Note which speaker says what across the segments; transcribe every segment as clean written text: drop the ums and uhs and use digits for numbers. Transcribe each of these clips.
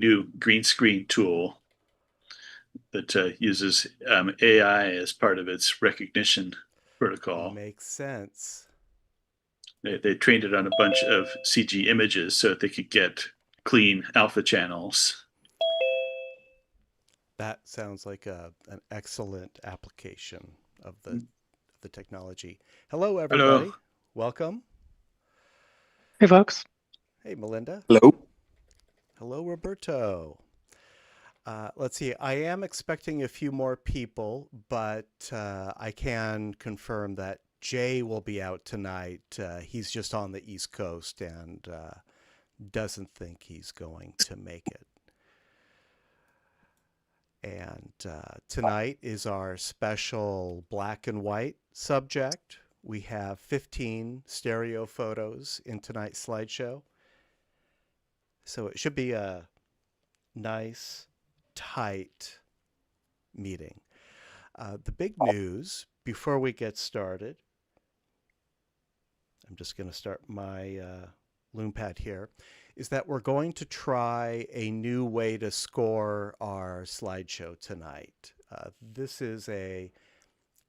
Speaker 1: new green screen tool that uses AI as part of its recognition protocol.
Speaker 2: Makes sense.
Speaker 1: They trained it on a bunch of CG images so that they could get clean alpha channels.
Speaker 2: That sounds like an excellent application of the technology. Hello,
Speaker 1: Hello.
Speaker 2: everybody. Welcome.
Speaker 3: Hey, folks.
Speaker 2: Hey, Melinda.
Speaker 4: Hello.
Speaker 2: Hello, Roberto. Let's see. I am expecting a few more people, but I can confirm that Jay will be out tonight. He's just on the East Coast and doesn't think he's going to make it. And tonight is our special black and white subject. We have 15 stereo photos in tonight's slideshow. So it should be a nice, tight meeting. The big news before we get started, I'm just going to start my LoomPad here, is that we're going to try a new way to score our slideshow tonight. This is a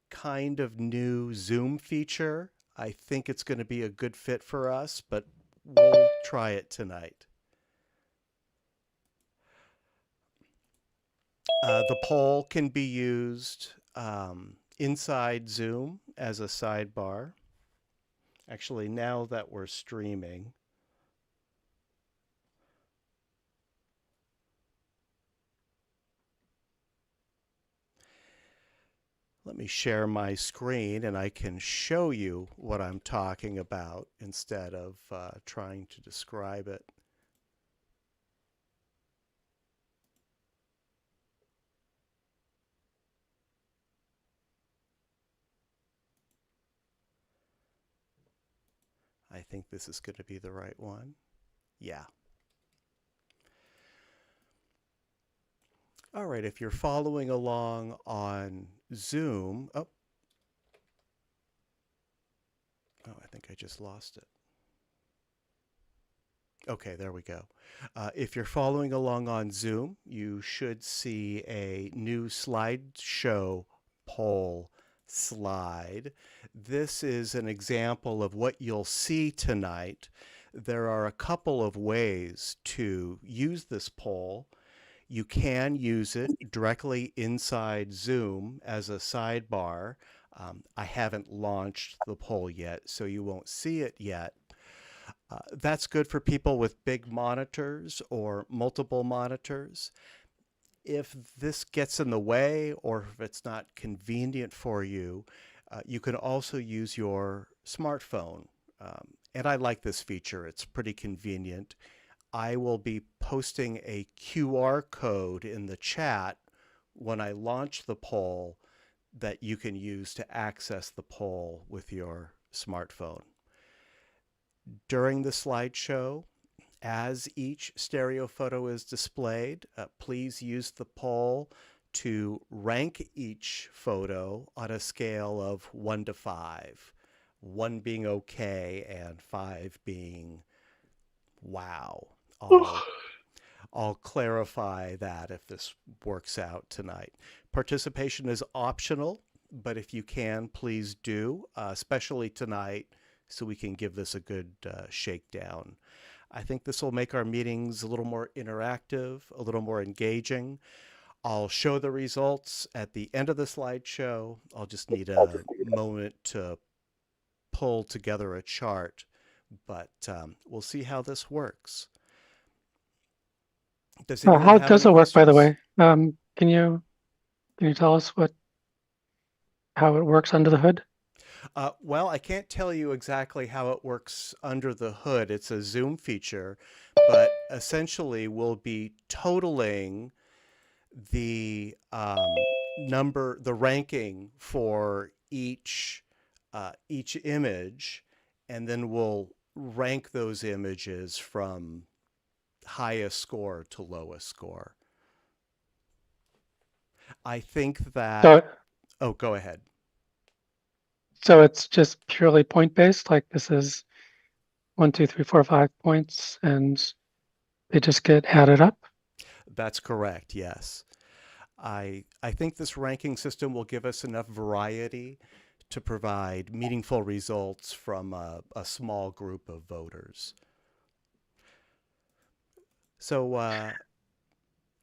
Speaker 2: kind of new Zoom feature. I think it's going to be a good fit for us, but we'll try it tonight. The poll can be used inside Zoom as a sidebar. Actually, now that we're streaming, let me share my screen and I can show you what I'm talking about instead of trying to describe it. I think this is going to be the right one. Yeah. All right, if you're following along on Zoom, oh, I think I just lost it. Okay, there we go. If you're following along on Zoom, you should see a new slideshow poll slide. This is an example of what you'll see tonight. There are a couple of ways to use this poll. You can use it directly inside Zoom as a sidebar. I haven't launched the poll yet, so you won't see it yet. That's good for people with big monitors or multiple monitors. If this gets in the way or if it's not convenient for you, you can also use your smartphone. And I like this feature. It's pretty convenient. I will be posting a QR code in the chat when I launch the poll that you can use to access the poll with your smartphone. During the slideshow, as each stereo photo is displayed, please use the poll to rank each photo on a scale of 1 to 5. 1 being okay and 5 being wow. I'll clarify that if this works out tonight. Participation is optional, but if you can, please do, especially tonight, so we can give this a good shakedown. I think this will make our meetings a little more interactive, a little more engaging. I'll show the results at the end of the slideshow. I'll just need a moment to pull together a chart, but we'll see how this works.
Speaker 3: How does it work, by the way? Can you tell us how it works under the hood?
Speaker 2: Well, I can't tell you exactly how it works under the hood. It's a Zoom feature, but essentially we'll be totaling the the ranking for each image, and then we'll rank those images from highest score to lowest score. I think that... Oh, go ahead.
Speaker 3: So it's just purely point-based, like this is 1, 2, 3, 4, 5 points, and they just get added up?
Speaker 2: That's correct, yes. I think this ranking system will give us enough variety to provide meaningful results from a small group of voters. So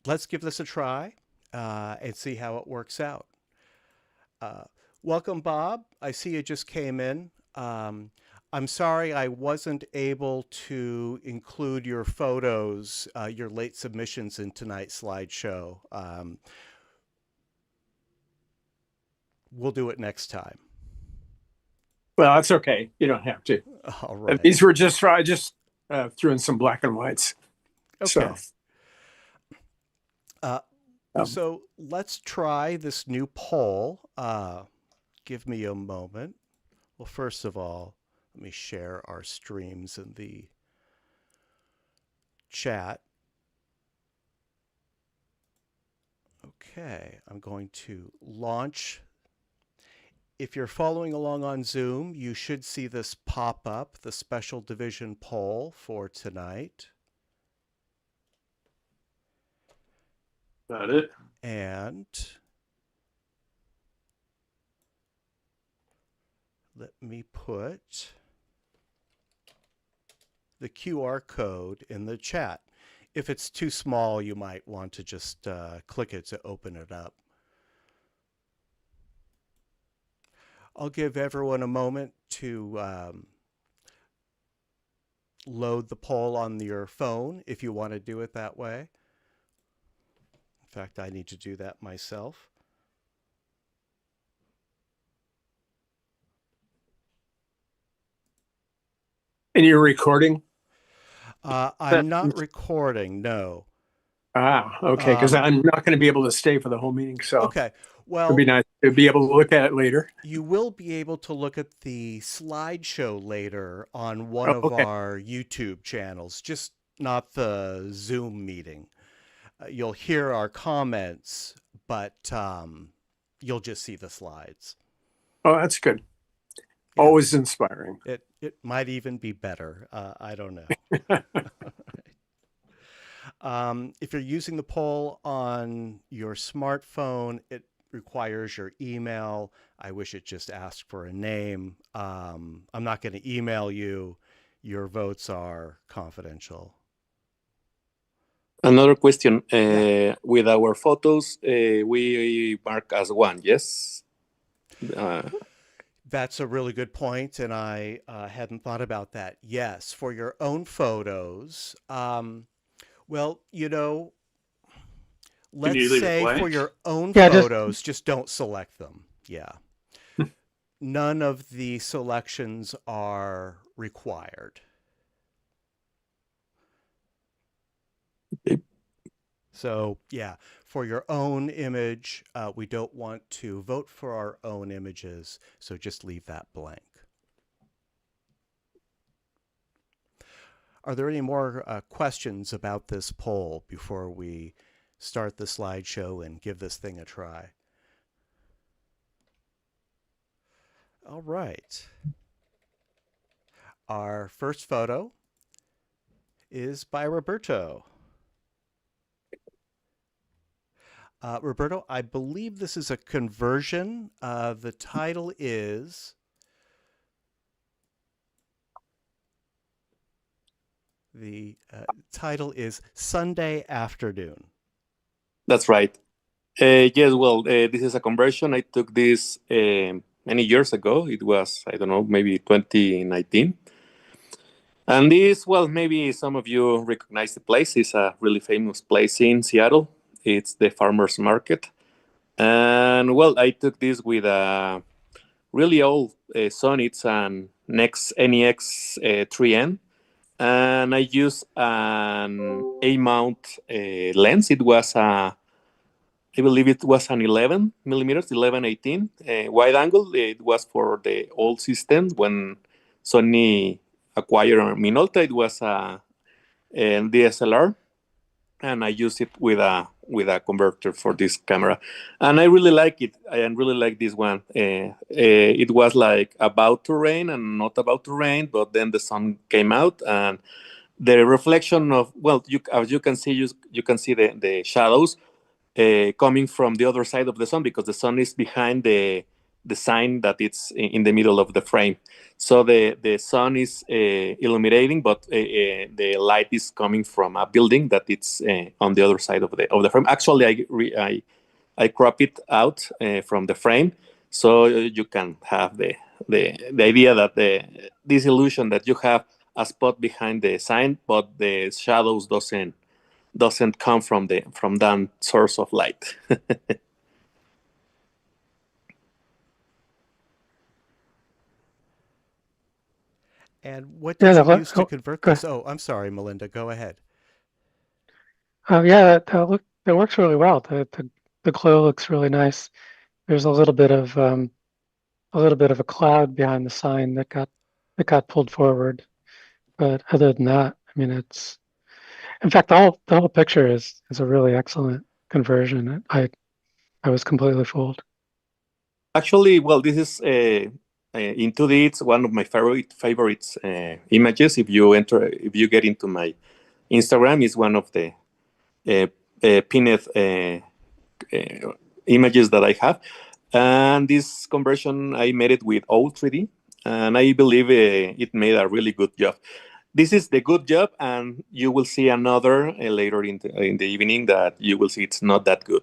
Speaker 2: let's give this a try and see how it works out. Welcome, Bob. I see you just came in. I'm sorry I wasn't able to include your photos, your late submissions in tonight's slideshow. We'll do it next time.
Speaker 4: Well, that's okay. You don't have to.
Speaker 2: All right.
Speaker 4: These were just, I just threw in some black and whites.
Speaker 2: Okay.
Speaker 4: So,
Speaker 2: So let's try this new poll. Give me a moment. Well, first of all, let me share our streams in the chat. Okay, I'm going to launch. If you're following along on Zoom, you should see this pop up, the special division poll for tonight.
Speaker 1: Got it.
Speaker 2: And let me put the QR code in the chat. If it's too small, you might want to just click it to open it up. I'll give everyone a moment to load the poll on your phone if you want to do it that way. In fact, I need to do that myself.
Speaker 4: and you're recording?
Speaker 2: I'm not recording, no.
Speaker 4: Okay, because I'm not going to be able to stay for the whole meeting. So
Speaker 2: Okay, well,
Speaker 4: it'd be nice to be able to look at it later.
Speaker 2: you will be able to look at the slideshow later on one of
Speaker 4: Okay.
Speaker 2: our YouTube channels, just not the Zoom meeting. You'll hear our comments, but you'll just see the slides.
Speaker 4: Oh, that's good.
Speaker 2: Yeah.
Speaker 4: Always inspiring.
Speaker 2: It might even be better. I don't know. If you're using the poll on your smartphone, it requires your email. I wish it just asked for a name. I'm not going to email you. Your votes are confidential.
Speaker 5: Another question.
Speaker 2: Yeah.
Speaker 5: With our photos, we mark as one, yes?
Speaker 2: That's a really good point, and I hadn't thought about that. Yes, for your own photos. Well, you know, let's
Speaker 1: you leave it
Speaker 2: say for
Speaker 1: blank?
Speaker 2: your own
Speaker 3: Yeah, just-
Speaker 2: photos, just don't select them. Yeah. None of the selections are required.
Speaker 5: Okay.
Speaker 2: So, yeah, for your own image, we don't want to vote for our own images, so just leave that blank. Are there any more questions about this poll before we start the slideshow and give this thing a try? All right. Our first photo is by Roberto. Roberto, I believe this is a conversion. The title is Sunday Afternoon.
Speaker 5: That's right. Yes, well, this is a conversion. I took this many years ago. It was, I don't know, maybe 2019. And this, well, maybe some of you recognize the place. It's a really famous place in Seattle. It's the farmer's market. And, well, I took this with a really old Sony. It's an NEX 3N. And I used an A-mount lens. It was I believe it was an 11 millimeters, 11-18 wide angle. It was for the old systems when Sony acquired Minolta. It was a DSLR, and I used it with a converter for this camera, and I really like it. I really like this one. It was like about to rain and not about to rain, but then the sun came out, and the reflection of, well, as you can see, you can see the shadows coming from the other side of the sun, because the sun is behind the sign that it's in the middle of the frame. So the sun is illuminating, but the light is coming from a building that it's on the other side of the frame. Actually, I crop it out from the frame, so you can have the idea that this illusion that you have a spot behind the sign, but the shadows doesn't come from that source of light.
Speaker 2: And what
Speaker 3: Yeah,
Speaker 2: did you
Speaker 3: that
Speaker 2: use to convert
Speaker 3: go
Speaker 2: this? Oh, I'm sorry, Melinda. Go ahead.
Speaker 3: Yeah, that works really well. The glow looks really nice. There's a little bit of a cloud behind the sign that got pulled forward. But other than that, I mean, in fact, the whole picture is a really excellent conversion. I was completely fooled.
Speaker 5: Actually, well, this is in 2D. It's one of my favorites images. If you get into my Instagram, it's one of the pinned images that I have. And this conversion, I made it with old 3D, and I believe it made a really good job. This is the good job, and you will see another later in the evening that you will see it's not that good.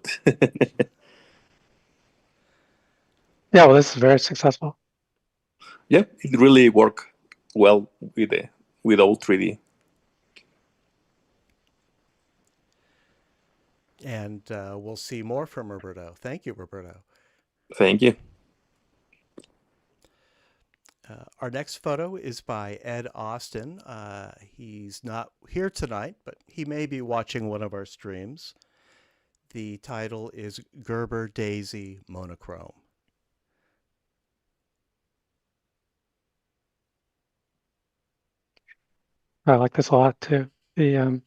Speaker 3: Yeah, well, this is very successful.
Speaker 5: Yeah, it really worked well with old 3D.
Speaker 2: And we'll see more from Roberto. Thank you, Roberto.
Speaker 5: Thank you.
Speaker 2: Our next photo is by Ed Austin. He's not here tonight, but he may be watching one of our streams. The title is Gerber Daisy Monochrome.
Speaker 3: I like this a lot too. The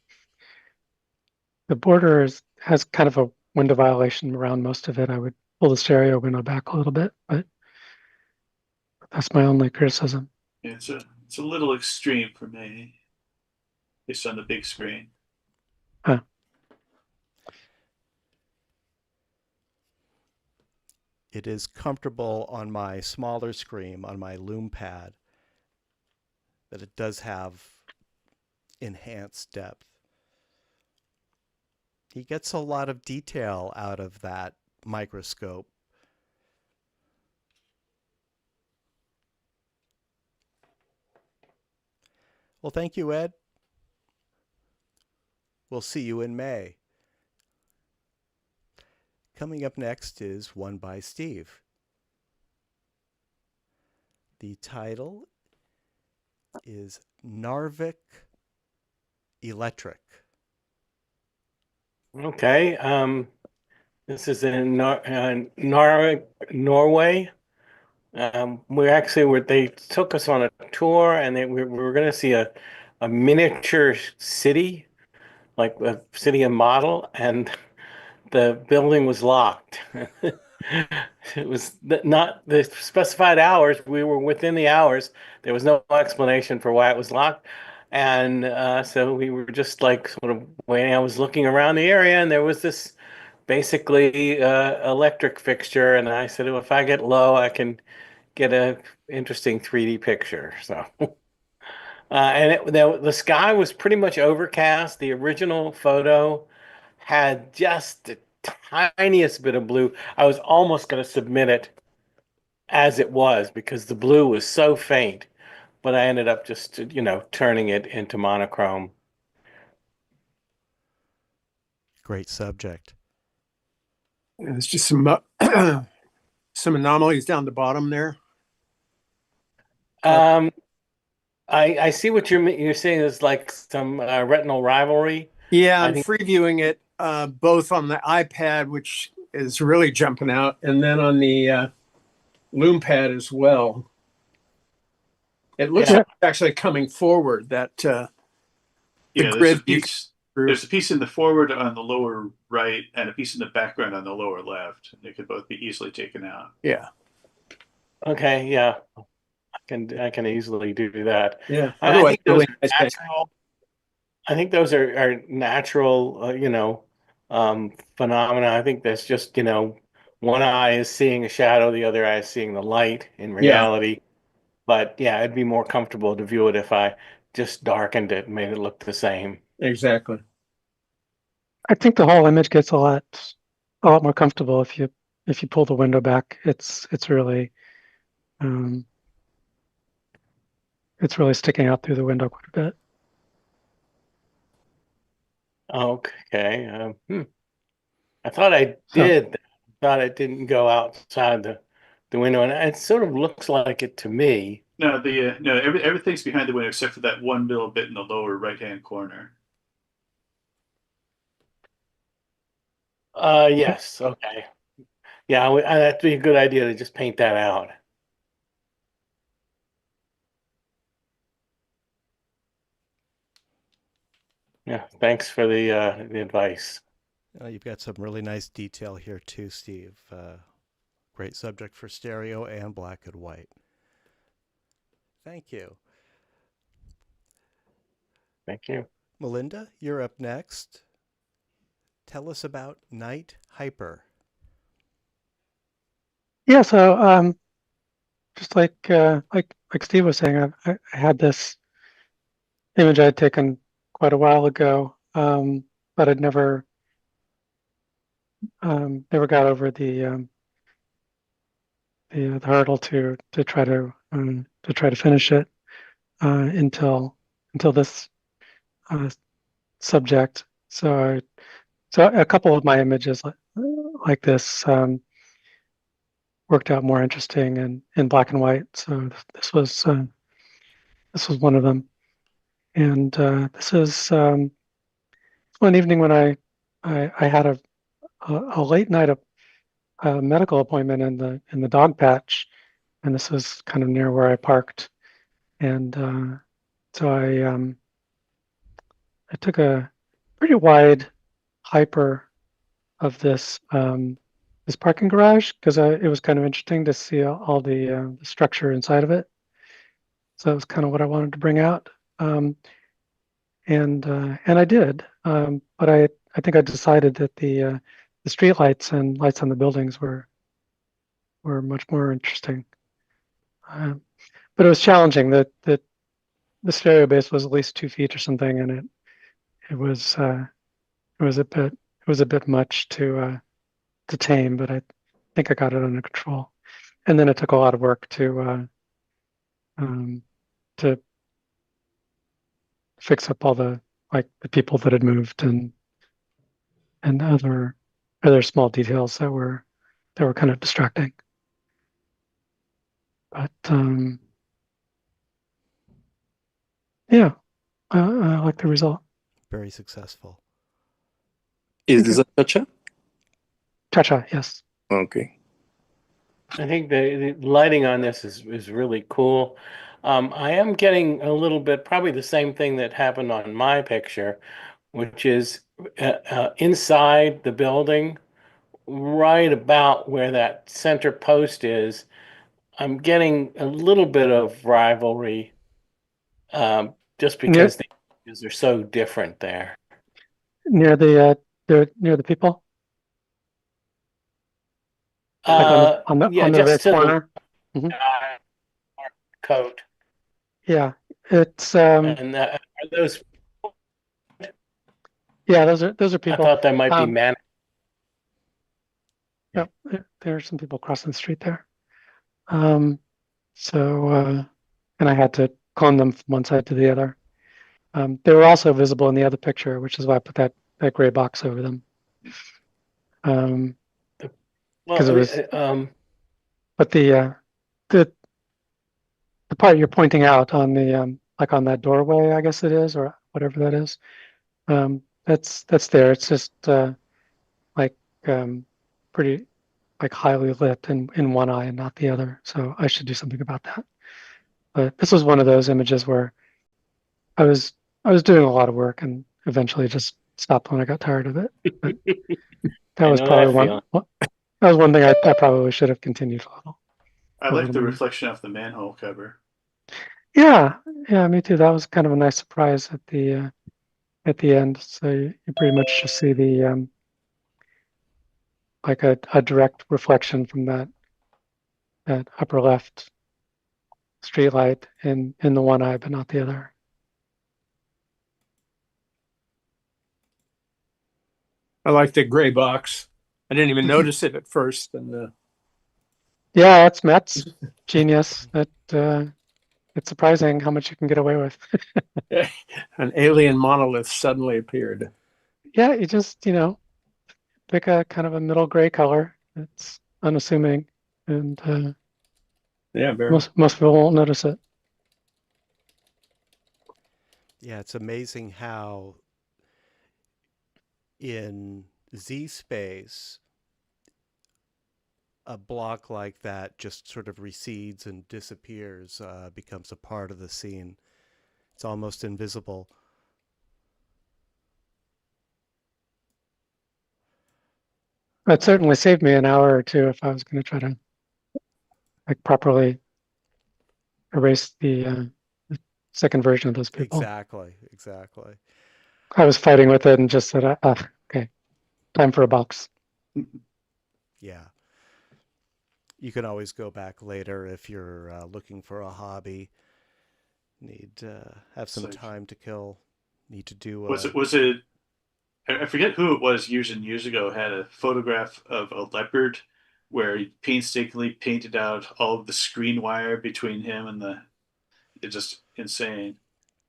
Speaker 3: border has kind of a window violation around most of it. I would pull the stereo window back a little bit, but that's my only criticism.
Speaker 1: Yeah, it's a little extreme for me, based on the big screen.
Speaker 3: Huh.
Speaker 2: It is comfortable on my smaller screen, on my Loom pad, that it does have enhanced depth. He gets a lot of detail out of that microscope. Well, thank you, Ed. We'll see you in May. Coming up next is one by Steve. The title is Narvik Electric.
Speaker 6: Okay. This is in Norway. They took us on a tour, and we were going to see a miniature city, like a city and model, and the building was locked. It was not the specified hours. We were within the hours. There was no explanation for why it was locked. And so we were just like sort of waiting. I was looking around the area, and there was this basically electric fixture. And I said, well, if I get low, I can get a interesting 3D picture. So, the sky was pretty much overcast. The original photo had just the tiniest bit of blue. I was almost going to submit it as it was because the blue was so faint, but I ended up just, turning it into monochrome.
Speaker 2: Great subject.
Speaker 4: There's just some some anomalies down the bottom there.
Speaker 6: I see what you're saying is like some retinal rivalry.
Speaker 4: Yeah,
Speaker 6: I
Speaker 4: I'm
Speaker 6: think
Speaker 4: previewing it both on the iPad, which is really jumping out, and then on the Loom pad as well. It looks like it's actually coming forward. That the grid.
Speaker 1: There's a piece in the forward on the lower right and a piece in the background on the lower left. They could both be easily taken out.
Speaker 4: Yeah.
Speaker 6: Okay. Yeah. I can easily do that.
Speaker 4: Yeah.
Speaker 6: I think
Speaker 4: Otherwise,
Speaker 6: those are natural. I think those are natural, phenomena. I think that's just, one eye is seeing a shadow, the other eye is seeing the light in
Speaker 4: Yeah,
Speaker 6: reality. But yeah, it'd be more comfortable to view it if I just darkened it and made it look the same.
Speaker 4: exactly.
Speaker 3: I think the whole image gets a lot more comfortable if you pull the window back. Um, it's really sticking out through the window quite a bit.
Speaker 6: Okay. I thought I
Speaker 3: So
Speaker 6: did. I thought it didn't go outside the window, and it sort of looks like it to me.
Speaker 1: No, everything's behind the window except for that one little bit in the lower right-hand corner.
Speaker 6: Yes. Okay. Yeah, that'd be a good idea to just paint that out. Yeah. Thanks for the advice.
Speaker 2: You've got some really nice detail here too, Steve. Great subject for stereo and black and white. Thank you.
Speaker 6: Thank you.
Speaker 2: Melinda, you're up next. Tell us about Night Hyper.
Speaker 3: yeah, so just like Steve was saying, I had this image I had taken quite a while ago, but I'd never got over the hurdle to try to finish it until this subject. So a couple of my images like this worked out more interesting in black and white. So this was one of them. And this is one evening when I had a late night medical appointment in the dog patch, and this was kind of near where I parked. And so I took a pretty wide hyper of this parking garage because it was kind of interesting to see all the structure inside of it. So that was kind of what I wanted to bring out, and I did. But I think I decided that the street lights and lights on the buildings were much more interesting. But it was challenging that the stereo base was at least 2 feet or something, and it was a bit much to tame, but I think I got it under control. And then it took a lot of work to fix up all the people that had moved and other small details that were kind of distracting. But yeah, I like the result.
Speaker 2: Very successful.
Speaker 5: Is this a Cha-Cha?
Speaker 3: Cha-cha, yes.
Speaker 5: Okay.
Speaker 6: I think the lighting on this is really cool. I am getting a little bit, probably the same thing that happened on my picture, which is inside the building, right about where that center post is. I'm getting a little bit of rivalry, just because the images are so different there.
Speaker 3: Near the people, like on the
Speaker 6: Yeah,
Speaker 3: very
Speaker 6: just to the
Speaker 3: corner. Mhm.
Speaker 6: coat.
Speaker 3: Yeah, it's
Speaker 6: And are those?
Speaker 3: yeah, those are
Speaker 6: I
Speaker 3: people.
Speaker 6: thought that might be man.
Speaker 3: Yep, there are some people crossing the street there. So and I had to clone them from one side to the other. They were also visible in the other picture, which is why I put that gray box over them.
Speaker 6: Well,
Speaker 3: Because it was, but the part you're pointing out on the like on that doorway, I guess it is, or whatever that is, that's there. It's just like pretty like highly lit in one eye and not the other. So I should do something about that. But this was one of those images where I was doing a lot of work and eventually just stopped when I got tired of it. But that
Speaker 6: I
Speaker 3: was
Speaker 6: know
Speaker 3: probably
Speaker 6: that
Speaker 3: that was one thing I probably should have continued a little.
Speaker 1: I
Speaker 3: A
Speaker 1: like
Speaker 3: little
Speaker 1: the
Speaker 3: more.
Speaker 1: reflection of the manhole cover.
Speaker 3: Yeah, me too. That was kind of a nice surprise at the at the end. So you pretty much just see the like a direct reflection from that upper left street light in the one eye, but not the other.
Speaker 4: I like the gray box. I didn't even notice it at first. And
Speaker 3: Yeah, that's Matt's genius. That it's surprising how much you can get away with.
Speaker 4: an alien monolith suddenly appeared.
Speaker 3: Yeah, you just, pick a kind of a middle gray color. It's unassuming, and
Speaker 4: Yeah, very.
Speaker 3: most people won't notice it.
Speaker 2: Yeah, it's amazing how in Z space, a block like that just sort of recedes and disappears, becomes a part of the scene. It's almost invisible.
Speaker 3: It certainly saved me an hour or two if I was going to try to like properly erase the second version of those people.
Speaker 2: Exactly.
Speaker 3: I was fighting with it and just said, okay, time for a box.
Speaker 2: Yeah. You can always go back later if you're looking for a hobby. Need to have some time to kill. Need to do.
Speaker 1: Was it? I forget who it was years and years ago. Had a photograph of a leopard where he painstakingly painted out all of the screen wire between him and the. It's just insane.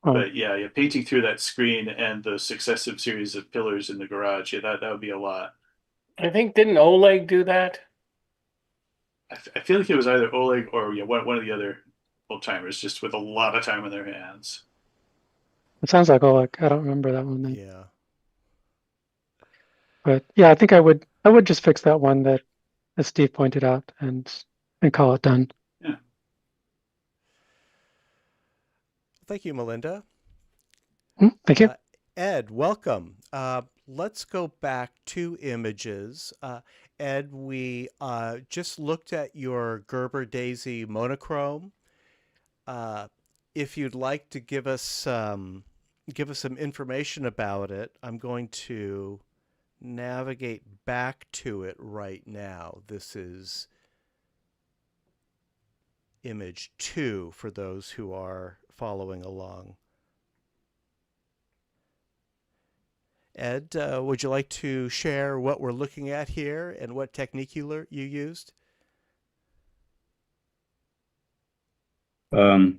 Speaker 3: Oh.
Speaker 1: But yeah, painting through that screen and the successive series of pillars in the garage. Yeah, that would be a lot.
Speaker 6: I think, didn't Oleg do that?
Speaker 1: I feel like it was either Oleg or one of the other old timers, just with a lot of time on their hands.
Speaker 3: It sounds like Oleg. I don't remember that one then.
Speaker 2: Yeah.
Speaker 3: But yeah, I think I would just fix that one that Steve pointed out and call it done.
Speaker 1: Yeah.
Speaker 2: Thank you, Melinda.
Speaker 3: Thank you.
Speaker 2: Ed, welcome. Let's go back 2 images. Ed, we just looked at your Gerber Daisy monochrome. If you'd like to give us some information about it, I'm going to navigate back to it right now. This is image 2 for those who are following along. Ed, would you like to share what we're looking at here and what technique you used?
Speaker 7: Well,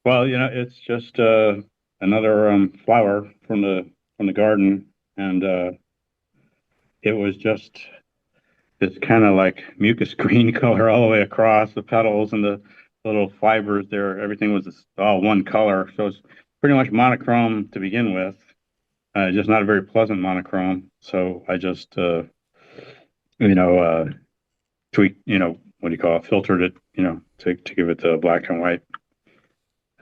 Speaker 7: it's just another flower from the garden, and it was just this kind of like mucus green color all the way across the petals and the little fibers there. Everything was all one color, so it's pretty much monochrome to begin with. Just not a very pleasant monochrome. So I just, tweaked, what do you call it? Filtered it, to give it the black and white.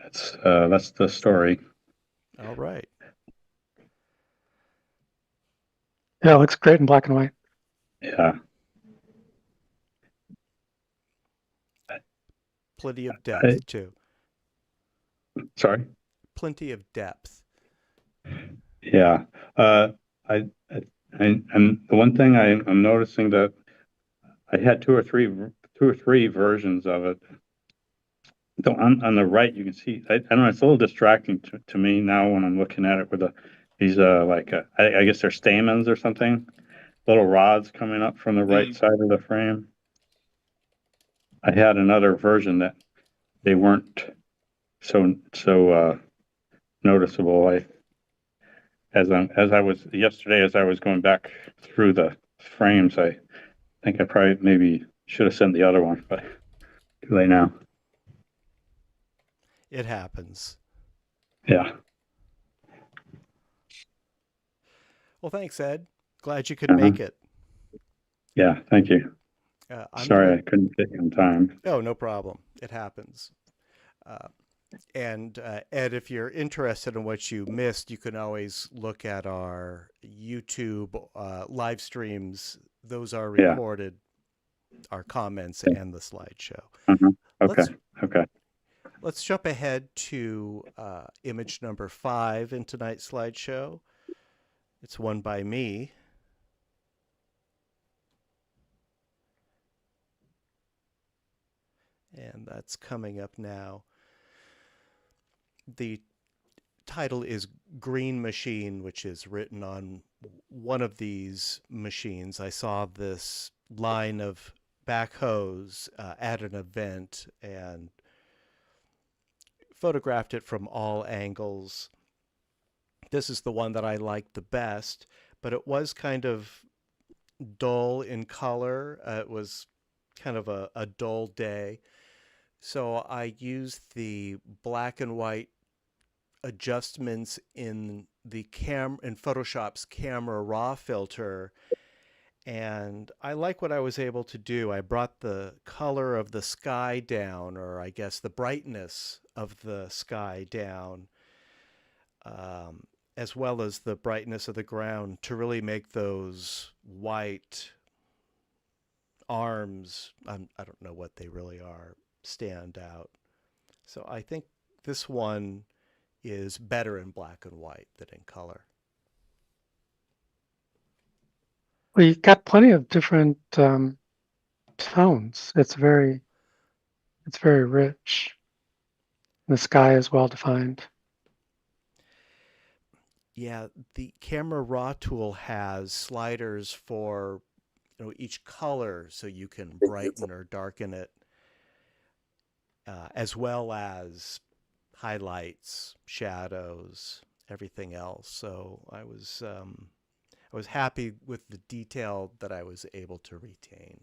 Speaker 7: That's the story.
Speaker 2: All right.
Speaker 3: Yeah, it looks great in black and white.
Speaker 7: Yeah.
Speaker 2: Plenty of depth too.
Speaker 7: Sorry.
Speaker 2: Plenty of depth.
Speaker 7: Yeah. And the one thing I'm noticing that I had two or three versions of it. On the right, you can see, I don't know, it's a little distracting to me now when I'm looking at it with these I guess they're stamens or something, little rods coming up from the right side of the frame. I had another version that they weren't so noticeable. As I was going back through the frames, I think I probably maybe should have sent the other one, but too late now.
Speaker 2: It happens.
Speaker 7: Yeah.
Speaker 2: Well, thanks, Ed. Glad you could make it.
Speaker 7: Yeah, thank you. Sorry I couldn't get you on time.
Speaker 2: Oh, no problem. It happens. And Ed, if you're interested in what you missed, you can always look at our YouTube live streams. Those are recorded, our comments and the slideshow.
Speaker 7: Okay.
Speaker 2: let's jump ahead to image number 5 in tonight's slideshow. It's one by me. And that's coming up now. The title is Green Machine, which is written on one of these machines. I saw this line of backhoes at an event and photographed it from all angles. This is the one that I liked the best, but it was kind of dull in color. It was kind of a dull day. So I used the black and white adjustments in Photoshop's camera raw filter, and I like what I was able to do. I brought the color of the sky down, or I guess the brightness of the sky down, as well as the brightness of the ground, to really make those white arms, I don't know what they really are, stand out. So I think this one is better in black and white than in color.
Speaker 3: Well, you've got plenty of different tones. It's very rich. The sky is well defined.
Speaker 2: Yeah, the camera raw tool has sliders for each color, so you can brighten or darken it, as well as highlights, shadows, everything else. So I was happy with the detail that I was able to retain.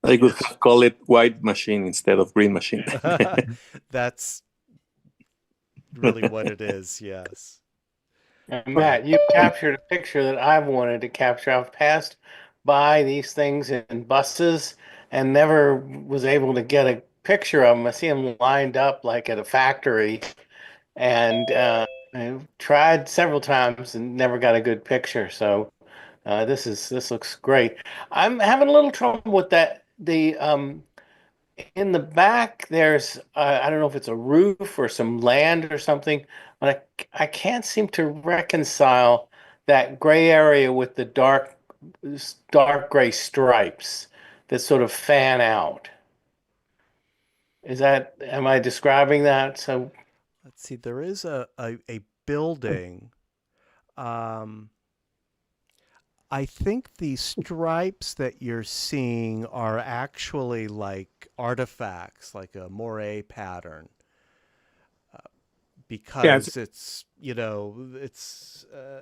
Speaker 5: I could have called it white machine instead of green machine.
Speaker 2: That's really what it is, yes.
Speaker 6: And Matt, you captured a picture that I've wanted to capture. I've passed by these things in buses and never was able to get a picture of them. I see them lined up like at a factory, and I've tried several times and never got a good picture. So this looks great. I'm having a little trouble with that. In the back, there's I don't know if it's a roof or some land or something, but I can't seem to reconcile that gray area with the dark gray stripes that sort of fan out. Am I describing that? So
Speaker 2: Let's see, there is a building. I think the stripes that you're seeing are actually like artifacts, like a moire pattern, because it's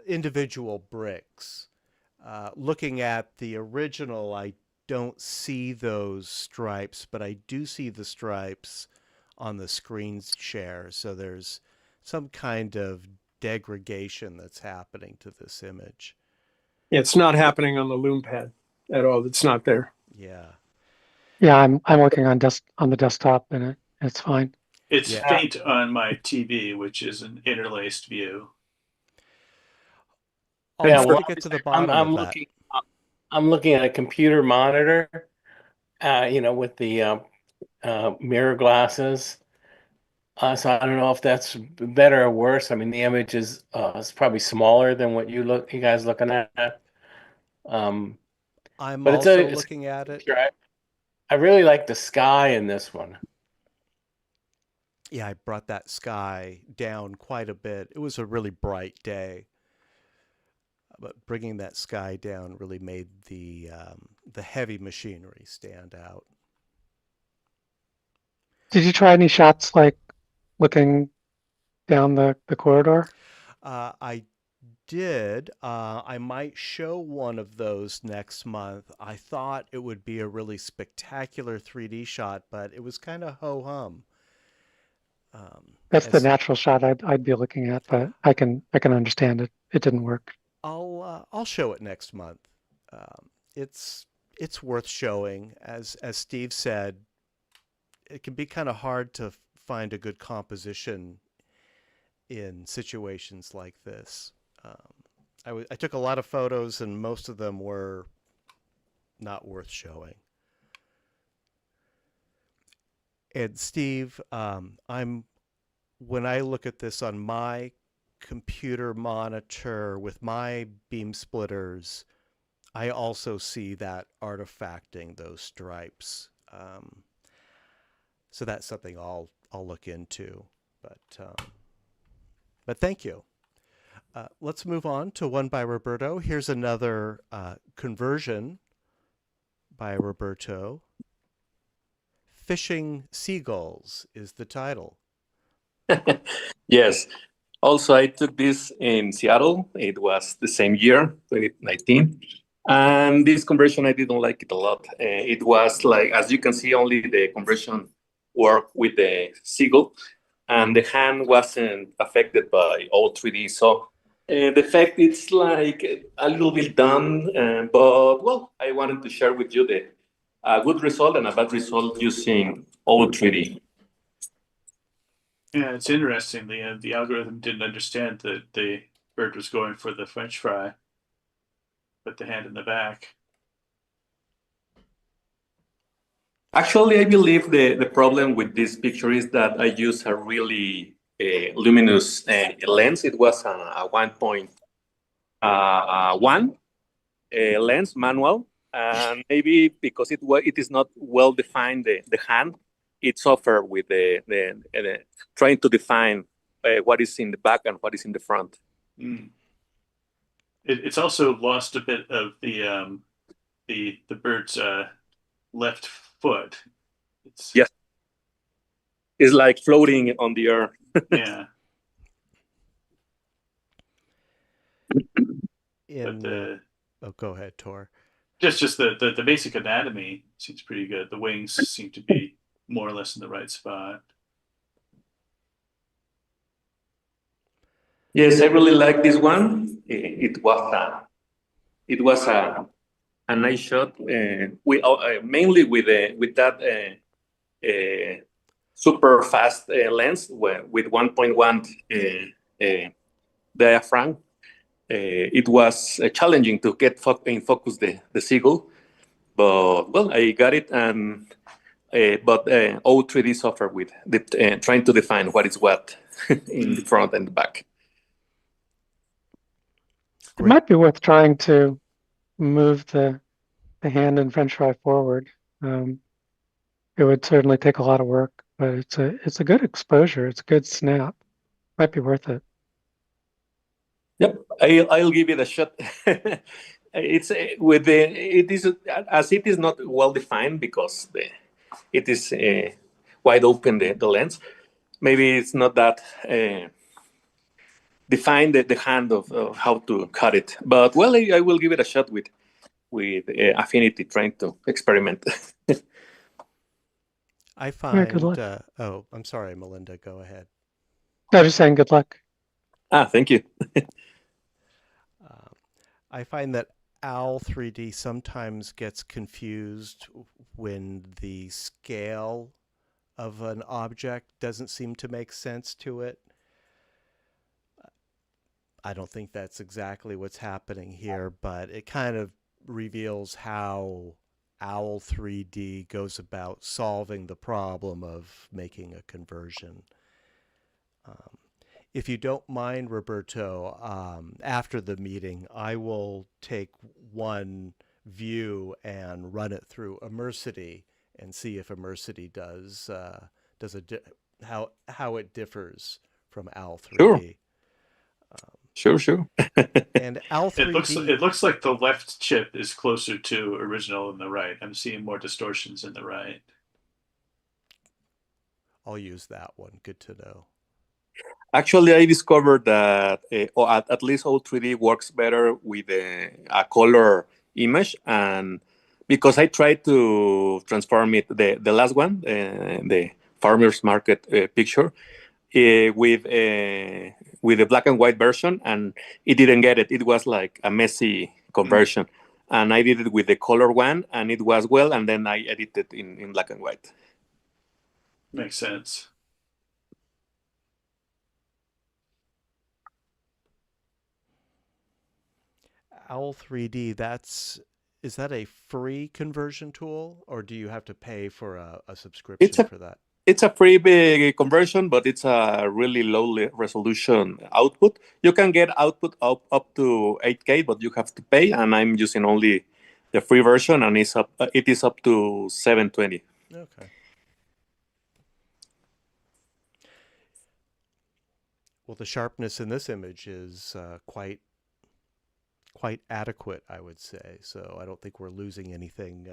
Speaker 2: individual bricks. Looking at the original, I don't see those stripes, but I do see the stripes on the screen share. So there's some kind of degradation that's happening to this image.
Speaker 4: It's not happening on the loom pad at all. It's not there.
Speaker 2: Yeah.
Speaker 3: Yeah, I'm working on the desktop, and it's fine.
Speaker 1: It's faint on my TV, which is an interlaced view.
Speaker 2: I'll get to the bottom of that.
Speaker 6: I'm looking at a computer monitor, with the mirror glasses. So I don't know if that's better or worse. I mean, the image is probably smaller than what you guys looking at.
Speaker 2: I'm
Speaker 6: but
Speaker 2: also looking at it.
Speaker 6: I really like the sky in this one.
Speaker 2: Yeah, I brought that sky down quite a bit. It was a really bright day, but bringing that sky down really made the heavy machinery stand out.
Speaker 3: Did you try any shots like looking down the corridor?
Speaker 2: I did. I might show one of those next month. I thought it would be a really spectacular 3D shot, but it was kind of ho-hum.
Speaker 3: That's the natural shot I'd be looking at, but I can understand it. It didn't work.
Speaker 2: I'll show it next month. It's worth showing. As Steve said, it can be kind of hard to find a good composition in situations like this. I took a lot of photos, and most of them were not worth showing. And Steve, when I look at this on my computer monitor with my beam splitters, I also see that artifacting those stripes. So that's something I'll look into. But thank you. Let's move on to one by Roberto. Here's another conversion by Roberto. Fishing Seagulls is the title.
Speaker 5: Yes. Also, I took this in Seattle. It was the same year, 2019. And this conversion, I didn't like it a lot. It was like, as you can see, only the conversion worked with the seagull, and the hand wasn't affected by all 3D. So the fact it's like a little bit done, but well, I wanted to share with you the good result and a bad result using all 3D.
Speaker 1: Yeah, it's interesting. The algorithm didn't understand that the bird was going for the French fry, put the hand in the back.
Speaker 5: Actually, I believe the problem with this picture is that I use a really luminous lens. It was a 1.1 lens manual, and maybe because it is not well defined, the hand, it suffered with the trying to define what is in the back and what is in the front.
Speaker 1: Mm. It's also lost a bit of the bird's left foot.
Speaker 5: Yes, it's like floating on the air.
Speaker 1: Yeah.
Speaker 2: Go ahead, Tor.
Speaker 1: Just the basic anatomy seems pretty good. The wings seem to be more or less in the right spot.
Speaker 5: Yes, I really like this one. It was a nice shot. We mainly with that super fast lens with 1.1 diaphragm. It was challenging to get in focus the seagull, but well, I got it. And but all 3D software with trying to define what is what in the front and the back.
Speaker 3: It might be worth trying to move the hand and French fry forward. It would certainly take a lot of work, but it's a good exposure. It's a good snap. Might be worth it.
Speaker 5: Yep, I'll give it a shot. It's it is as it is not well defined because it is wide open the lens. Maybe it's not that defined the hand of how to cut it. But well, I will give it a shot with Affinity, trying to experiment.
Speaker 2: I find.
Speaker 3: good luck.
Speaker 2: I'm sorry, Melinda. Go ahead.
Speaker 3: No, just saying good luck.
Speaker 5: Thank you.
Speaker 2: I find that OWL 3D sometimes gets confused when the scale of an object doesn't seem to make sense to it. I don't think that's exactly what's happening here, but it kind of reveals how OWL 3D goes about solving the problem of making a conversion. If you don't mind, Roberto, after the meeting, I will take one view and run it through Immersity and see if Immersity does how it differs from OWL 3D.
Speaker 5: Sure.
Speaker 2: And OWL 3D.
Speaker 1: It looks like the left chip is closer to original than the right. I'm seeing more distortions in the right.
Speaker 2: I'll use that one. Good to know.
Speaker 5: Actually, I discovered that at least OWL 3D works better with a color image, and because I tried to transform it, the last one, the farmers market picture, with the black and white version, and it didn't get it. It was like a messy conversion. And I did it with the color one, and it was well, and then I edited in black and white.
Speaker 1: Makes sense.
Speaker 2: OWL 3D, is that a free conversion tool, or do you have to pay for a subscription for that?
Speaker 5: it's a free big conversion, but it's a really low resolution output. You can get output up to 8K, but you have to pay. And I'm using only the free version, and it is up to 720.
Speaker 2: Okay. Well, the sharpness in this image is quite adequate, I would say. So I don't think we're losing anything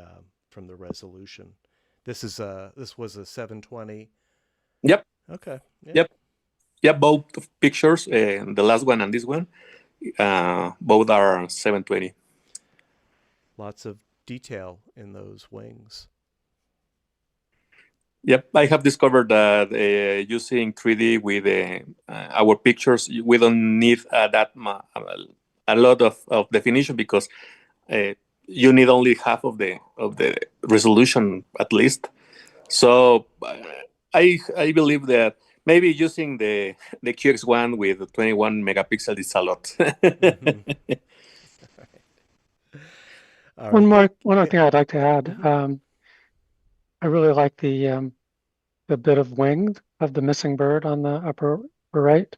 Speaker 2: from the resolution. This was a 720.
Speaker 5: Yep.
Speaker 2: Okay. Yeah.
Speaker 5: Yep. Yeah, both pictures, the last one and this one, both are 720.
Speaker 2: Lots of detail in those wings.
Speaker 5: Yep, I have discovered that using 3D with our pictures, we don't need a lot of definition, because you need only half of the resolution at least. So I believe that maybe using the QX1 with 21 megapixels is a lot.
Speaker 2: Mm-hmm. All right.
Speaker 3: One more thing I'd like to add. I really like the bit of wing of the missing bird on the upper right.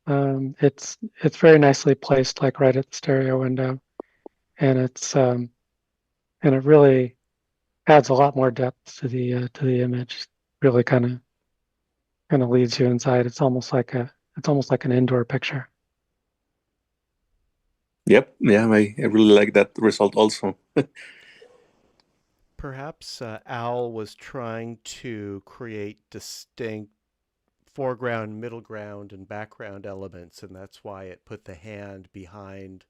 Speaker 3: It's very nicely placed, like right at the stereo window, and it really adds a lot more depth to the image. Really kind of leads you inside. It's almost like an indoor picture.
Speaker 5: Yep, yeah, I really like that result also.
Speaker 2: Perhaps Al was trying to create distinct foreground, middle ground, and background elements, and that's why it put the hand behind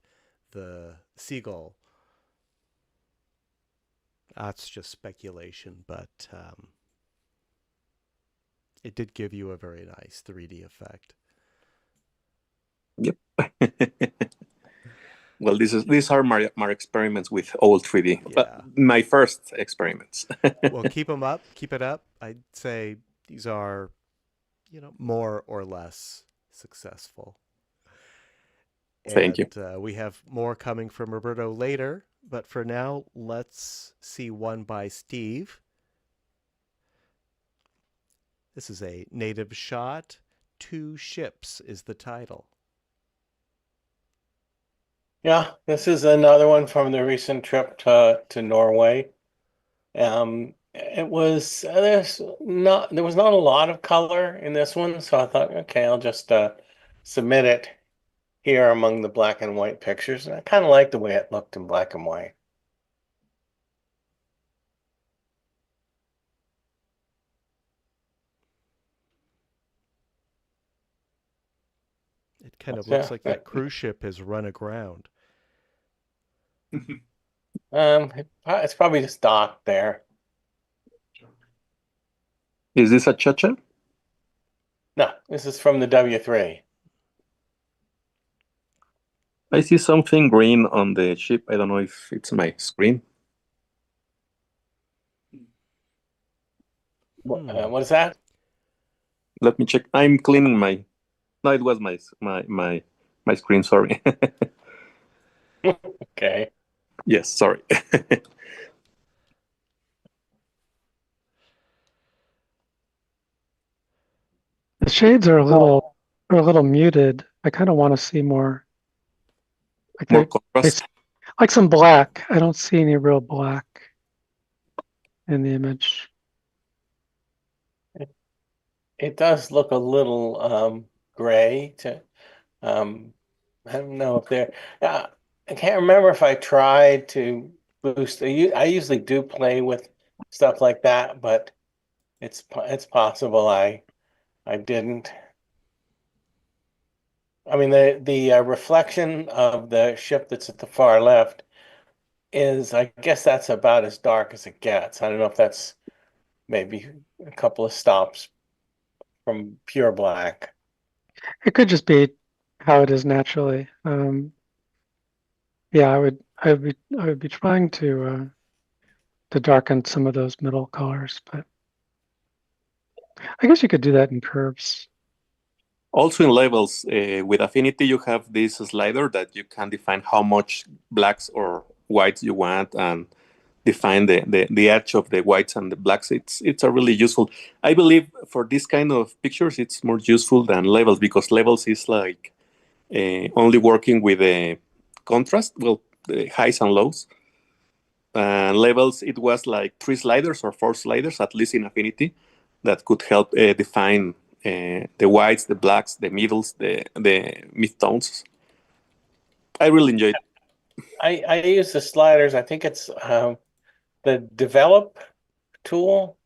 Speaker 2: the seagull. That's just speculation, but it did give you a very nice 3D effect.
Speaker 5: Yep. Well, these are my experiments with old 3D.
Speaker 2: Yeah.
Speaker 5: My first experiments.
Speaker 2: Well, keep it up. I'd say these are, more or less successful.
Speaker 5: Thank you.
Speaker 2: We have more coming from Roberto later, but for now, let's see one by Steve. This is a native shot. 2 Ships is the title.
Speaker 6: Yeah, this is another one from the recent trip to Norway. It was there was not a lot of color in this one, so I thought, okay, I'll just submit it here among the black and white pictures, and I kind of like the way it looked in black and white.
Speaker 2: It kind of looks like that cruise ship has run aground.
Speaker 6: It's probably just docked there.
Speaker 5: Is this a cha-cha?
Speaker 6: No, this is from the W3.
Speaker 5: I see something green on the ship. I don't know if it's my screen.
Speaker 6: What is that?
Speaker 5: Let me check. I'm cleaning my. No, it was my screen. Sorry.
Speaker 6: Okay.
Speaker 5: Yes, sorry.
Speaker 3: The shades are a little muted. I kind of want to see more.
Speaker 5: More contrast.
Speaker 3: Like some black. I don't see any real black in the image.
Speaker 6: It does look a little gray to I don't know if there I can't remember if I tried to boost. I usually do play with stuff like that, but it's possible I didn't. I mean, the reflection of the ship that's at the far left is, I guess that's about as dark as it gets. I don't know if that's maybe a couple of stops from pure black.
Speaker 3: It could just be how it is naturally. Yeah, I would be trying to darken some of those middle colors, but I guess you could do that in curves.
Speaker 5: Also in levels, with Affinity, you have this slider that you can define how much blacks or whites you want, and define the edge of the whites and the blacks. It's a really useful. I believe for this kind of pictures, it's more useful than levels, because levels is like only working with the contrast, well, the highs and lows. Levels, it was like 3 sliders or 4 sliders, at least in Affinity, that could help define the whites, the blacks, the middles, the midtones. I really enjoyed it.
Speaker 6: I use the sliders. I think it's the develop tool.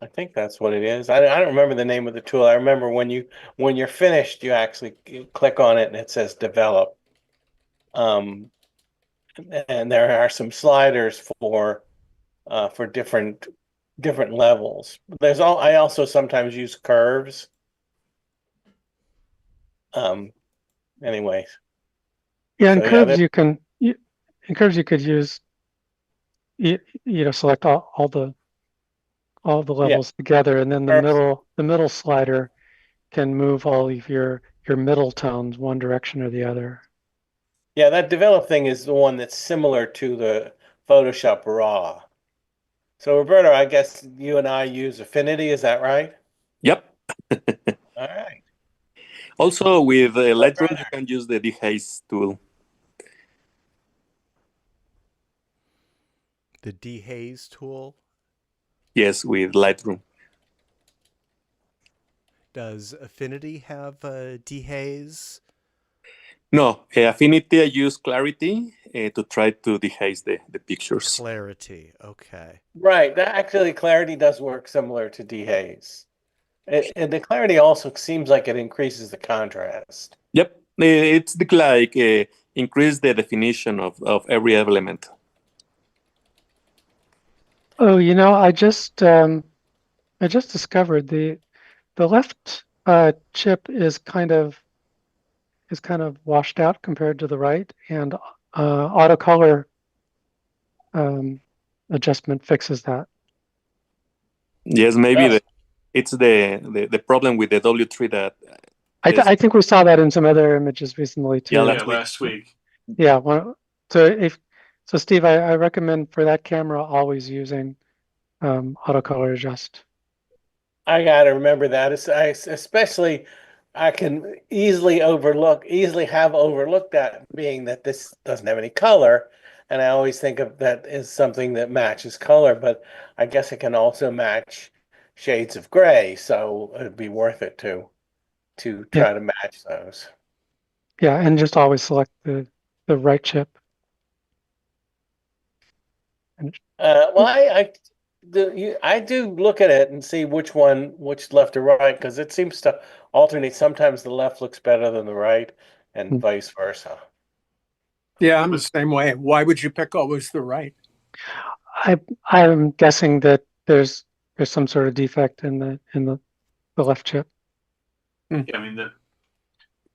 Speaker 6: I think that's what it is. I don't remember the name of the tool. I remember when you're finished, you actually click on it and it says develop. And there are some sliders for different levels. I also sometimes use curves. Anyways.
Speaker 3: Yeah, in
Speaker 6: So,
Speaker 3: curves in curves you could use select all the levels together, and then the middle slider can move all of your middle tones one direction or the other.
Speaker 6: Yeah, that develop thing is the one that's similar to the Photoshop Raw. So Roberto, I guess you and I use Affinity, is that right?
Speaker 5: Yep.
Speaker 6: All right.
Speaker 5: Also, with Lightroom, you can use the dehaze tool.
Speaker 2: The dehaze tool?
Speaker 5: Yes, with Lightroom.
Speaker 2: Does Affinity have dehaze?
Speaker 5: No, Affinity, I use Clarity to try to dehaze the pictures.
Speaker 2: Clarity, okay.
Speaker 6: Right, that actually Clarity does work similar to dehaze. And the Clarity also seems like it increases the contrast.
Speaker 5: Yep, it's like increase the definition of every element.
Speaker 3: Oh, I just discovered the left chip is kind of washed out compared to the right, and auto color adjustment fixes that.
Speaker 5: Yes, maybe it's the problem with the W3 that.
Speaker 3: I think we saw that in some other images recently too.
Speaker 5: Yeah,
Speaker 1: last week.
Speaker 3: Yeah. So Steve, I recommend for that camera always using auto color adjust.
Speaker 6: I gotta remember that. Especially I can easily have overlooked that, being that this doesn't have any color. And I always think of that as something that matches color, but I guess it can also match shades of gray. So it'd be worth it to try to match those.
Speaker 3: Yeah, and just always select the right chip.
Speaker 6: Well, I do look at it and see which left or right, because it seems to alternate. Sometimes the left looks better than the right, and vice versa.
Speaker 4: Yeah, I'm the same way. Why would you pick always the right?
Speaker 3: I'm guessing that there's some sort of defect in the left chip.
Speaker 1: Yeah, I mean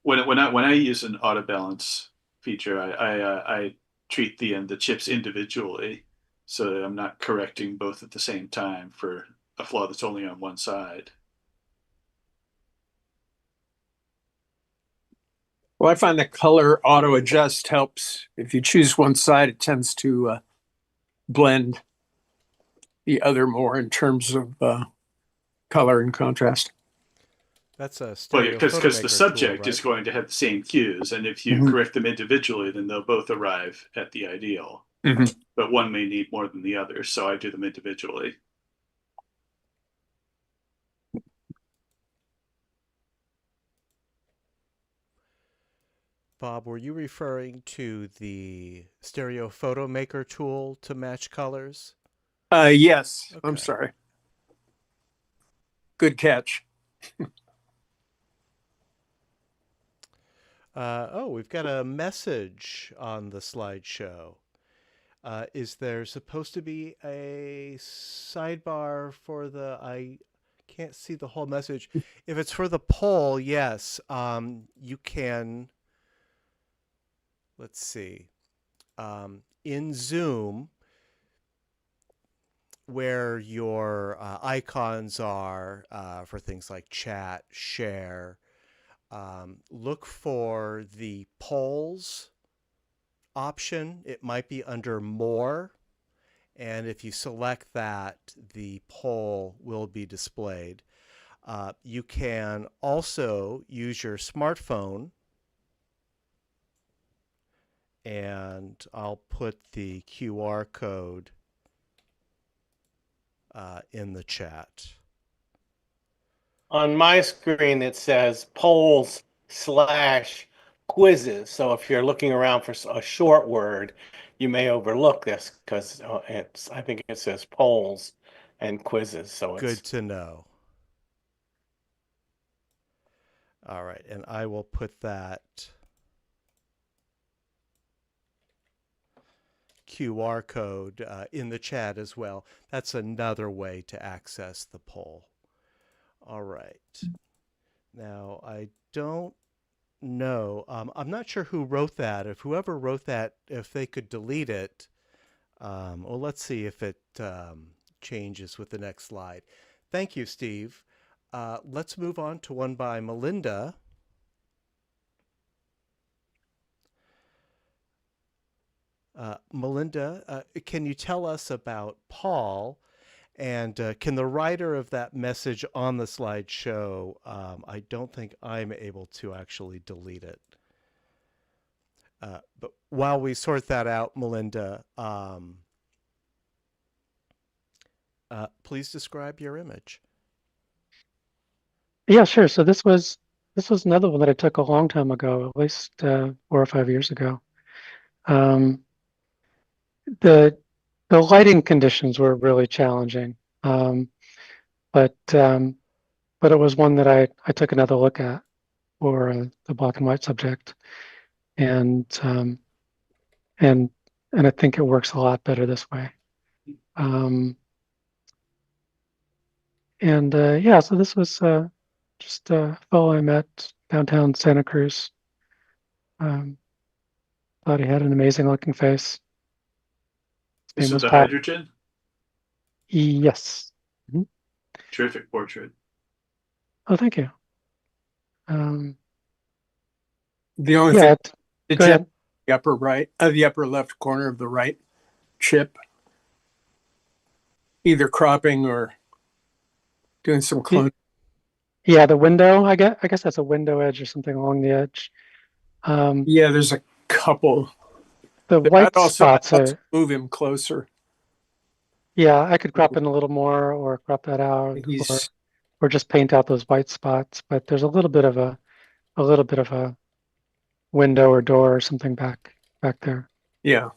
Speaker 1: when I use an auto balance feature, I treat the chips individually, so that I'm not correcting both at the same time for a flaw that's only on one side.
Speaker 4: Well, I find that color auto adjust helps. If you choose one side, it tends to blend the other more in terms of color and contrast.
Speaker 2: That's a
Speaker 1: Well,
Speaker 2: stereo
Speaker 1: because the subject
Speaker 2: tool, right?
Speaker 1: is going to have the same cues, and if you correct them individually, then they'll both arrive at the ideal. But one may need more than the other, so I do them individually.
Speaker 2: Bob, were you referring to the stereo photo maker tool to match colors?
Speaker 4: Yes.
Speaker 2: Okay.
Speaker 4: I'm sorry. Good catch.
Speaker 2: We've got a message on the slideshow. Is there supposed to be a sidebar for I can't see the whole message. If it's for the poll, yes, you can. Let's see. In Zoom, where your icons are for things like chat, share, look for the polls option. It might be under more And if you select that, the poll will be displayed. You can also use your smartphone, and I'll put the QR code in the chat.
Speaker 6: On my screen, it says polls/quizzes. So if you're looking around for a short word, you may overlook this because I think it says polls and quizzes. So
Speaker 2: Good
Speaker 6: it's
Speaker 2: to know. All right, and I will put that QR code in the chat as well. That's another way to access the poll. All right. Now, I don't know. I'm not sure who wrote that. If whoever wrote that, if they could delete it. Well, let's see if it changes with the next slide. Thank you, Steve. Let's move on to one by Melinda. Melinda, can you tell us about Paul? And can the writer of that message on the slideshow, I don't think I'm able to actually delete it. But while we sort that out, Melinda, please describe your image.
Speaker 3: Yeah, sure. So this was another one that I took a long time ago, at least 4 or 5 years ago. The lighting conditions were really challenging, but it was one that I took another look at for the black and white subject, and I think it works a lot better this way. Yeah, so this was just a fellow I met downtown Santa Cruz. Thought he had an amazing looking face. His
Speaker 1: This
Speaker 3: name
Speaker 1: is
Speaker 3: was
Speaker 1: the
Speaker 3: Paul.
Speaker 1: hydrogen.
Speaker 3: Yes.
Speaker 1: Terrific portrait.
Speaker 3: Oh, thank you.
Speaker 4: The only
Speaker 3: Yeah,
Speaker 4: thing, did
Speaker 3: go
Speaker 4: you
Speaker 3: ahead.
Speaker 4: have the upper right, the upper left corner of the right chip, either cropping or doing some cloning?
Speaker 3: Yeah, the window. I guess that's a window edge or something along the edge.
Speaker 4: Yeah, there's a couple.
Speaker 3: The white
Speaker 4: I'd
Speaker 3: spots
Speaker 4: also
Speaker 3: are.
Speaker 4: move him closer.
Speaker 3: Yeah, I could crop in a little more, or crop that out,
Speaker 4: He's
Speaker 3: or just paint out those white spots. But there's a little bit of a window or door or something back there.
Speaker 4: yeah,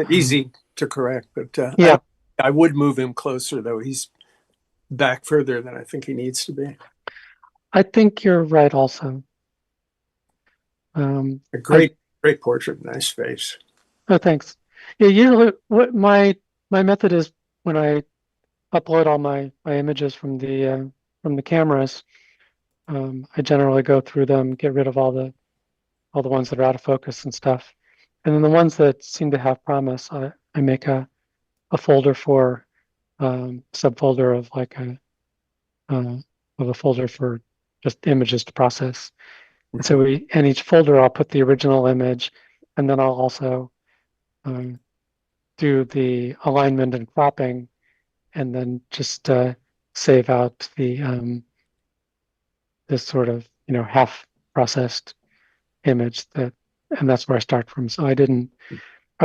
Speaker 4: easy to correct, but
Speaker 3: Yeah,
Speaker 4: I would move him closer though. He's back further than I think he needs to be.
Speaker 3: I think you're right. Also,
Speaker 4: A great portrait, nice face.
Speaker 3: oh, thanks. Yeah, usually what my method is when I upload all my images from the cameras, I generally go through them, get rid of all the ones that are out of focus and stuff, and then the ones that seem to have promise, I make a folder for subfolder of like a folder for just images to process. And so in each folder, I'll put the original image, and then I'll also do the alignment and cropping, and then just save out the this sort of half processed image and that's where I start from. So I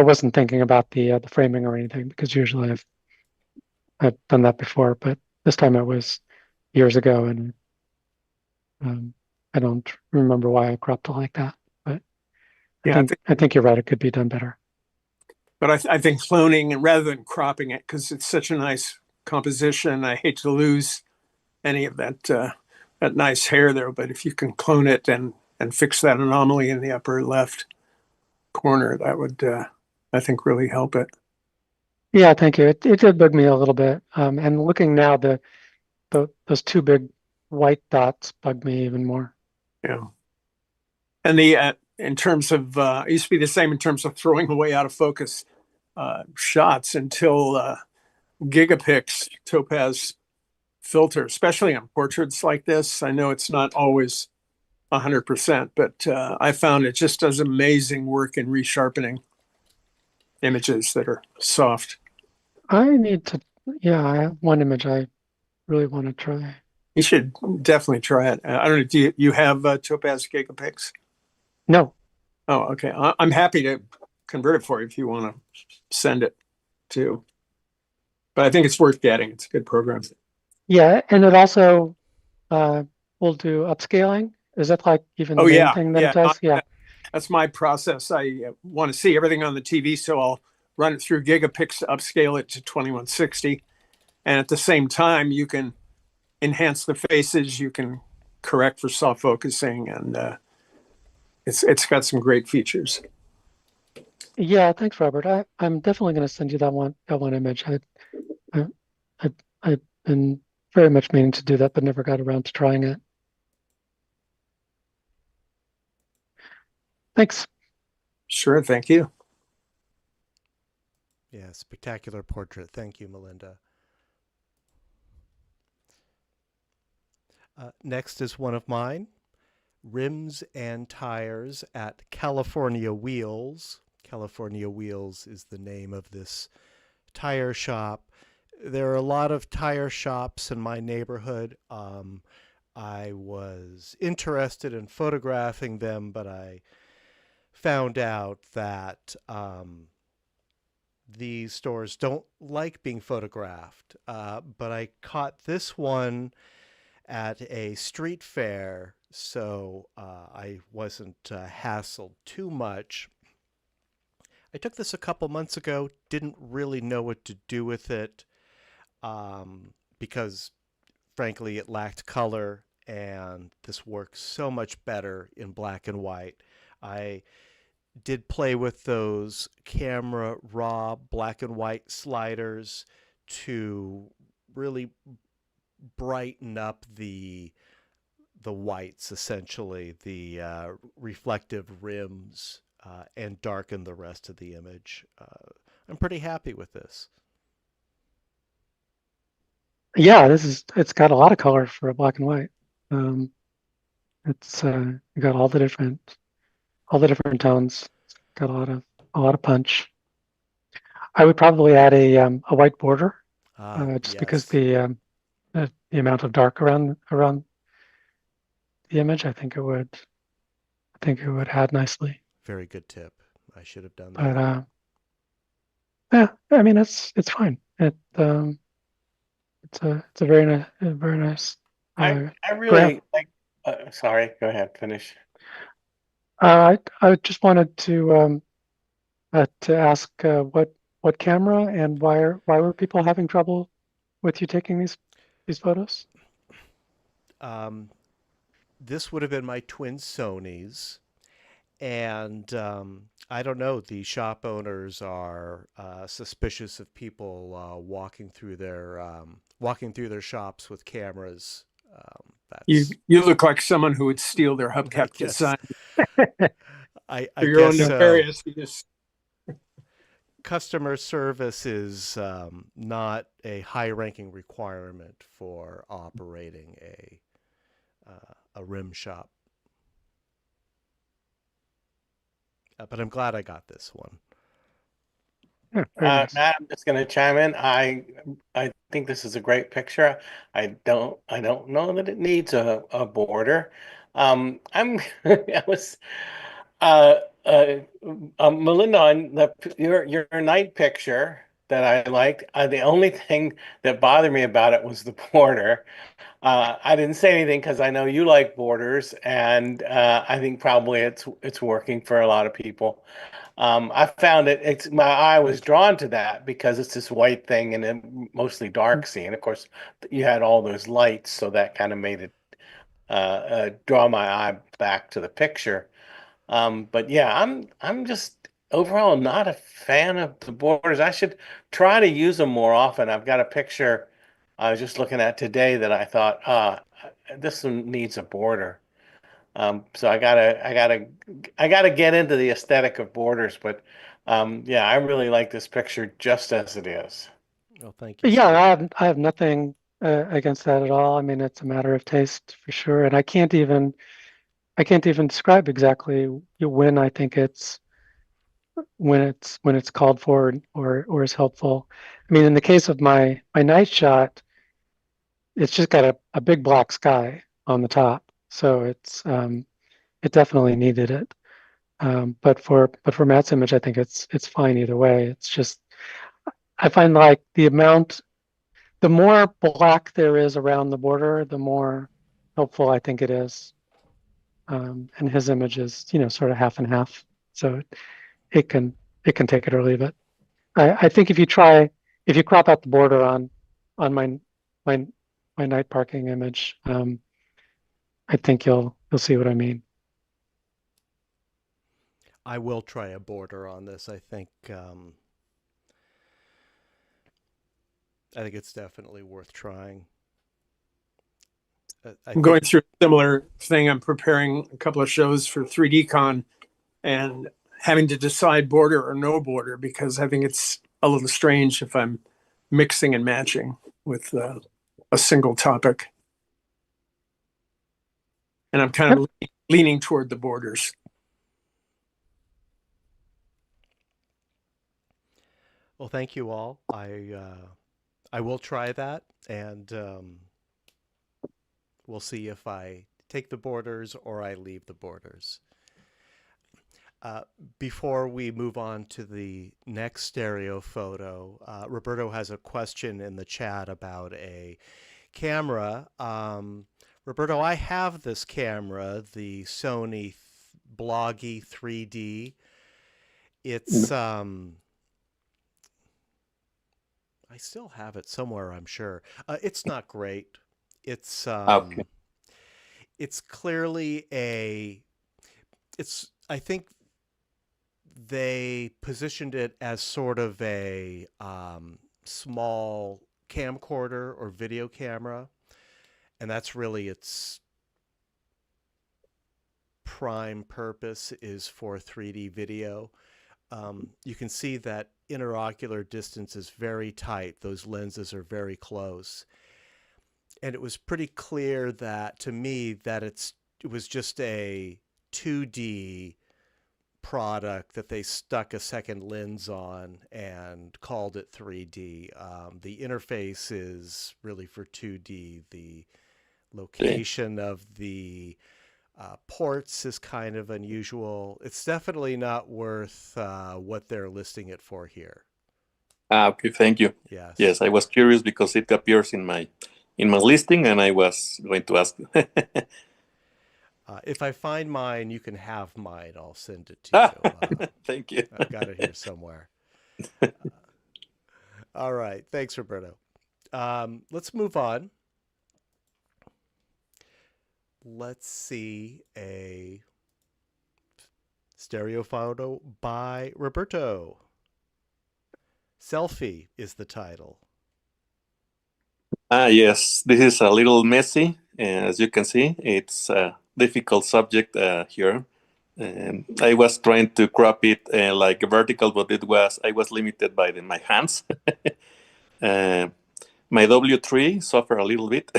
Speaker 3: wasn't thinking about the framing or anything, because usually I've done that before, but this time it was years ago, and I don't remember why I cropped it like that. But
Speaker 4: Yeah,
Speaker 3: I think you're right. It could be done better.
Speaker 4: but I think cloning, and rather than cropping it, because it's such a nice composition, I hate to lose any of that nice hair there. But if you can clone it and fix that anomaly in the upper left corner, that would I think really help it.
Speaker 3: Yeah, thank you. It did bug me a little bit. And looking now, those two big white dots bug me even more.
Speaker 4: Yeah. And the in terms of it used to be the same in terms of throwing away out of focus shots until Gigapix Topaz filter, especially on portraits like this. I know it's not always 100%, but I found it just does amazing work in resharpening images that are soft.
Speaker 3: I need to, yeah, I have one image I really want to try.
Speaker 4: You should definitely try it. I don't know. Do you have Topaz Gigapix?
Speaker 3: No,
Speaker 4: Oh, okay. I'm happy to convert it for you if you want to send it too. But I think it's worth getting. It's a good program.
Speaker 3: yeah, and it also will do upscaling. Is that like even the
Speaker 4: Oh,
Speaker 3: main
Speaker 4: yeah.
Speaker 3: thing that it
Speaker 4: Yeah.
Speaker 3: does? Yeah.
Speaker 4: That's my process. I want to see everything on the TV, so I'll run it through Gigapix to upscale it to 2160. And at the same time, you can enhance the faces, you can correct for soft focusing, and it's got some great features.
Speaker 3: Yeah, thanks, Robert. I'm definitely going to send you that one image. I, I've been very much meaning to do that, but never got around to trying it. Thanks.
Speaker 4: Sure, thank you.
Speaker 2: Yeah, spectacular portrait. Thank you, Melinda. Next is one of mine, Rims and Tires at California Wheels. California Wheels is the name of this tire shop. There are a lot of tire shops in my neighborhood. I was interested in photographing them, but I found out that these stores don't like being photographed. But I caught this one at a street fair, so I wasn't hassled too much. I took this a couple months ago, didn't really know what to do with it because, frankly, it lacked color, and this works so much better in black and white. I did play with those camera raw black and white sliders to really brighten up the whites, essentially the reflective rims, and darken the rest of the image. I'm pretty happy with this.
Speaker 3: Yeah, it's got a lot of color for a black and white. It's got all the different tones. It's got a lot of punch. I would probably add a white border, just because
Speaker 2: Yes.
Speaker 3: the amount of dark around the image. I think it would add nicely.
Speaker 2: Very good tip. I should have done
Speaker 3: But
Speaker 2: that.
Speaker 3: yeah, I mean it's fine. It's a very nice
Speaker 6: I
Speaker 3: graph.
Speaker 6: really like. Sorry, go ahead, finish.
Speaker 3: I just wanted to ask what camera and why were people having trouble with you taking these photos?
Speaker 2: This would have been my twin Sonys, and I don't know. The shop owners are suspicious of people walking through their shops with cameras.
Speaker 4: You
Speaker 2: That's
Speaker 4: look like someone who would steal their
Speaker 2: I
Speaker 4: hubcap
Speaker 2: guess
Speaker 4: design
Speaker 2: I
Speaker 4: for your own
Speaker 2: guess so.
Speaker 4: nefarious use.
Speaker 2: Customer service is not a high-ranking requirement for operating a rim shop. But I'm glad I got this one.
Speaker 3: Yeah, very nice.
Speaker 6: Matt, I'm just going to chime in. I think this is a great picture. I don't know that it needs a border. I'm I was Melinda, on your night picture that I liked. The only thing that bothered me about it was the border. I didn't say anything because I know you like borders, and I think probably it's working for a lot of people. I found it's my eye was drawn to that because it's this white thing and a mostly dark scene. Of course, you had all those lights, so that kind of made it draw my eye back to the picture. But yeah, I'm just overall not a fan of the borders. I should try to use them more often. I've got a picture I was just looking at today that I thought, this one needs a border. So I gotta get into the aesthetic of borders, but yeah, I really like this picture just as it is.
Speaker 2: Well, thank you,
Speaker 3: Yeah,
Speaker 2: Steve.
Speaker 3: I have nothing against that at all. I mean, it's a matter of taste for sure, and I can't even describe exactly when I think it's when it's called for or is helpful. I mean, in the case of my night shot, it's just got a big black sky on the top, so it definitely needed it. But for Matt's image, I think it's fine either way. It's just I find like the more black there is around the border, the more helpful I think it is. And his image is, sort of half and half, so it can take it or leave it. I think if you crop out the border on my my night parking image, I think you'll see what I mean.
Speaker 2: I will try a border on this. I think it's definitely worth trying.
Speaker 4: I'm going through a similar thing. I'm preparing a couple of shows for 3D and having to decide border or no border, because I think it's a little strange if I'm mixing and matching with a single topic. And I'm kind of leaning toward the borders.
Speaker 2: Well, thank you all. I will try that, and we'll see if I take the borders or I leave the borders. Before we move on to the next stereo photo, Roberto has a question in the chat about a camera. Roberto, I have this camera, the Sony Bloggy 3D. It's I still have it somewhere, I'm sure. It's not great. It's
Speaker 5: Okay.
Speaker 2: it's clearly I think they positioned it as sort of a small camcorder or video camera, and that's really its prime purpose is for 3D video. You can see that interocular distance is very tight. Those lenses are very close. And it was pretty clear that to me that it was just a 2D product that they stuck a second lens on and called it 3D. The interface is really for 2D. The location of the ports is kind of unusual. It's definitely not worth what they're listing it for here.
Speaker 5: Okay, thank you.
Speaker 2: Yes.
Speaker 5: Yes, I was curious because it appears in my listing, and I was going to ask.
Speaker 2: If I find mine, you can have mine. I'll send it to you.
Speaker 5: Thank you.
Speaker 2: I've got it here somewhere. All right. Thanks, Roberto. Let's move on. Let's see a stereo photo by Roberto. Selfie is the title.
Speaker 5: Yes, this is a little messy. As you can see, it's a difficult subject here. I was trying to crop it like vertical, but I was limited by my hands. My W3 suffered a little bit.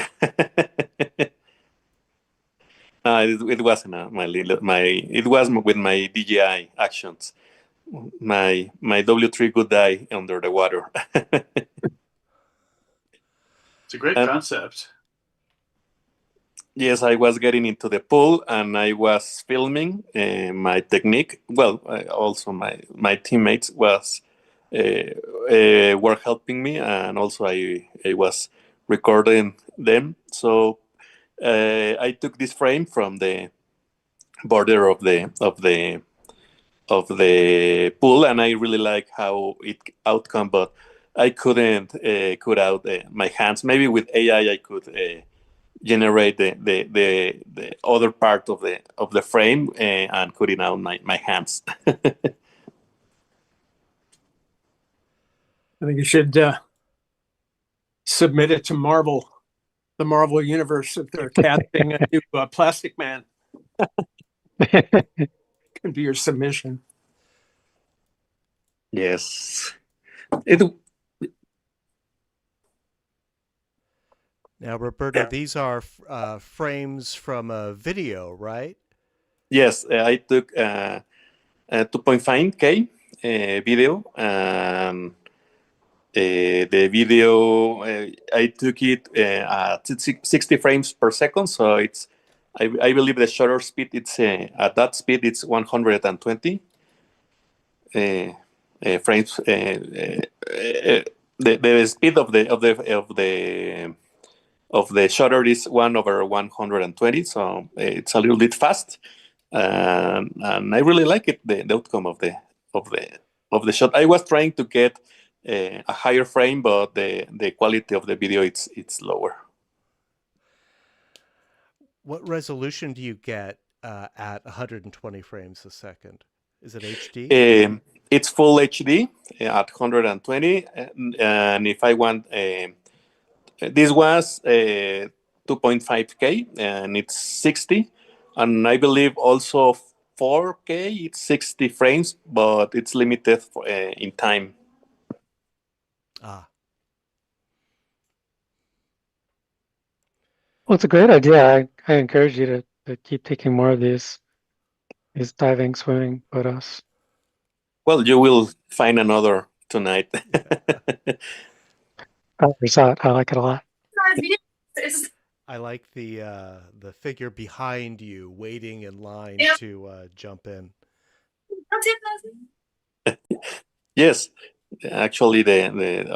Speaker 5: It wasn't it was with my DJI actions. My W3 could die under the water.
Speaker 1: It's a great concept.
Speaker 5: Yes, I was getting into the pool and I was filming my technique. Well, also my teammates were helping me, and also I was recording them. So I took this frame from the border of the pool, and I really like how it outcome, but I couldn't cut out my hands. Maybe with AI I could generate the other part of the frame and cutting out my hands.
Speaker 4: I think you should submit it to Marvel, the Marvel Universe, if they're casting a new Plastic Man. Can be your submission.
Speaker 5: Yes.
Speaker 2: Now, Roberto, these are frames from a video, right?
Speaker 5: Yes, I took 2.5K video, and the video I took it at 60 frames per second, so it's I believe the shutter speed it's at that speed it's 120 frames. The speed of the shutter is 1/120, so it's a little bit fast, and I really like it. The outcome of the shot. I was trying to get a higher frame, but the quality of the video it's lower.
Speaker 2: What resolution do you get at 120 frames a second? Is it HD?
Speaker 5: It's full HD at 120, and if I want, this was 2.5K, and it's 60, and I believe also 4K, it's 60 frames, but it's limited in time.
Speaker 2: Ah,
Speaker 3: Well, it's a great idea. I encourage you to keep taking more of these diving, swimming photos.
Speaker 5: Well, you will find another tonight.
Speaker 3: I saw it. I like it a lot.
Speaker 2: I like the figure behind you waiting in line to jump in.
Speaker 5: Yes, actually,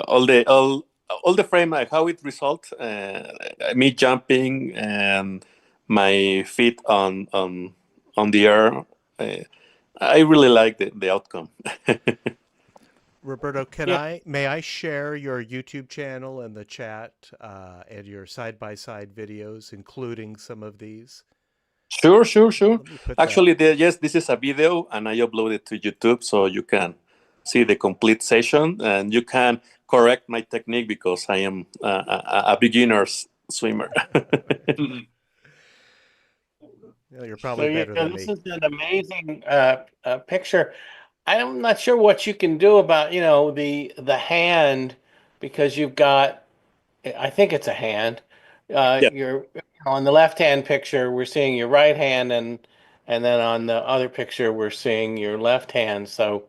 Speaker 5: all the frame how it results, me jumping and my feet on the air. I really like the outcome.
Speaker 2: Roberto,
Speaker 6: Yeah.
Speaker 2: may I share your YouTube channel in the chat and your side-by-side videos, including some of these?
Speaker 5: Sure.
Speaker 2: Let me put
Speaker 5: Actually, yes, this is a video, and I upload it to YouTube, so you can see the complete session, and you can correct my technique because I am a beginner's swimmer.
Speaker 2: You're probably better than
Speaker 6: this
Speaker 2: me.
Speaker 6: is an amazing picture. I'm not sure what you can do about, the hand, because you've got, I think it's a hand.
Speaker 5: Yeah.
Speaker 6: You're on the left-hand picture, we're seeing your right hand, and then on the other picture, we're seeing your left hand. So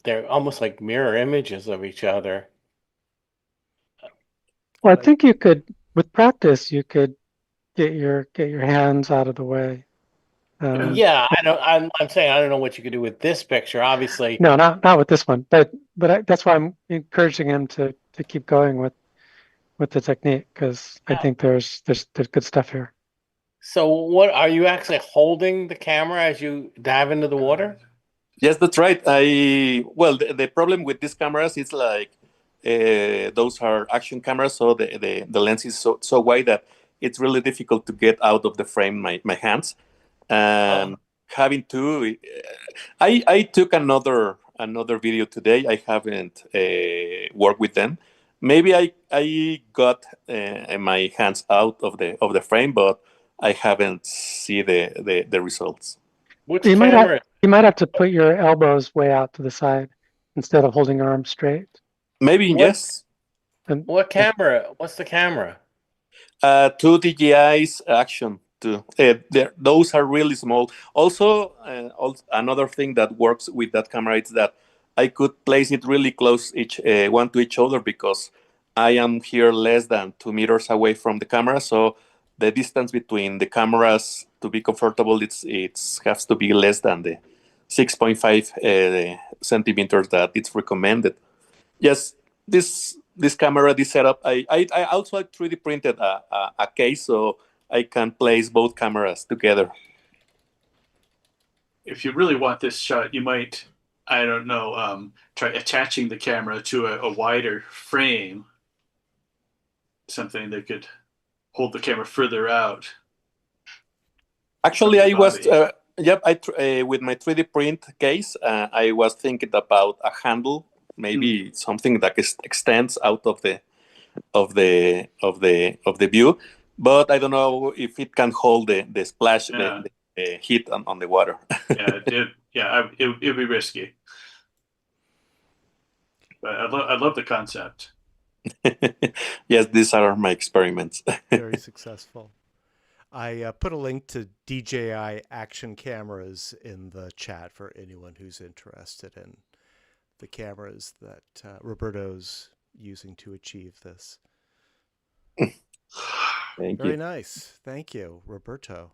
Speaker 6: they're almost like mirror images of each other.
Speaker 3: Well, I think you could, with practice, you could get your hands out of the way.
Speaker 6: Yeah, I'm saying I don't know what you could do with this picture. Obviously,
Speaker 3: No, not with this one, but that's why I'm encouraging him to keep going with the technique, because I think there's good stuff here.
Speaker 6: so what are you actually holding the camera as you dive into the water?
Speaker 5: Yes, that's right. The problem with these cameras is like those are action cameras, so the lens is so wide that it's really difficult to get out of the frame my hands. And having to, I took another video today. I haven't worked with them. Maybe I got my hands out of the frame, but I haven't see the results.
Speaker 6: Which
Speaker 3: You
Speaker 6: camera?
Speaker 3: might have to put your elbows way out to the side instead of holding your arms straight.
Speaker 5: Maybe yes.
Speaker 6: What camera? What's the camera?
Speaker 5: Two DJI's action too. Those are really small. Also, another thing that works with that camera is that I could place it really close one to each other because I am here less than 2 meters away from the camera. So the distance between the cameras to be comfortable, it's has to be less than the 6.5 centimeters that it's recommended. Yes, this camera, this setup, I also 3D printed a case so I can place both cameras together.
Speaker 1: If you really want this shot, you might, I don't know, try attaching the camera to a wider frame, something that could hold the camera further out.
Speaker 5: Actually, I was, with my 3D print case, I was thinking about a handle, maybe something that extends out of the view, but I don't know if it can hold the splash, the heat on the water.
Speaker 1: It'd be risky. But I love the concept.
Speaker 5: Yes, these are my experiments.
Speaker 2: Very successful. I put a link to DJI action cameras in the chat for anyone who's interested in the cameras that Roberto's using to achieve this.
Speaker 5: Thank
Speaker 2: Very
Speaker 5: you.
Speaker 2: nice. Thank you, Roberto.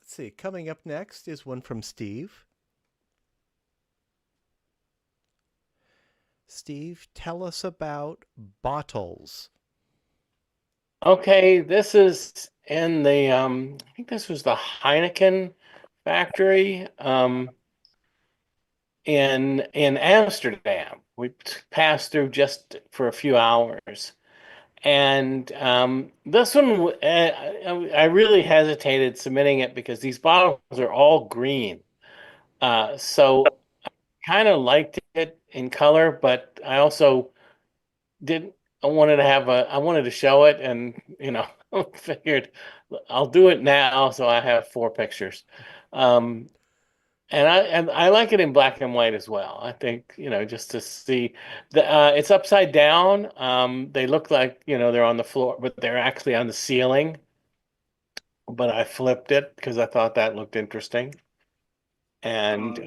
Speaker 2: Let's see. Coming up next is one from Steve. Steve, tell us about bottles.
Speaker 6: Okay, this is in the I think this was the Heineken factory in Amsterdam. We passed through just for a few hours. And this one, I really hesitated submitting it because these bottles are all green. So kind of liked it in color, but I also didn't. I wanted to show it, and figured I'll do it now, so I have 4 pictures. And I like it in black and white as well. I think, just to see it's upside down. They look like, they're on the floor, but they're actually on the ceiling. But I flipped it because I thought that looked interesting. And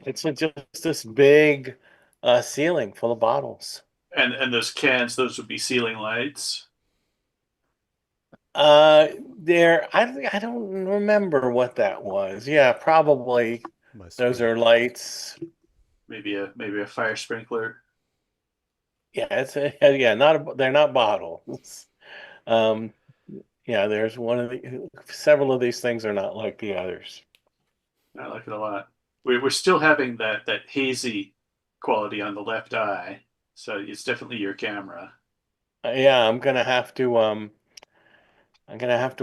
Speaker 6: it's just this big ceiling full of bottles.
Speaker 1: And those cans, those would be ceiling lights.
Speaker 6: I don't remember what that was. Yeah, probably those are lights.
Speaker 1: Maybe a fire sprinkler.
Speaker 6: Yeah, they're not bottles. Yeah, there's several of these things are not like the others.
Speaker 1: I like it a lot. We're still having that hazy quality on the left eye, so it's definitely your camera.
Speaker 6: Yeah, I'm gonna have to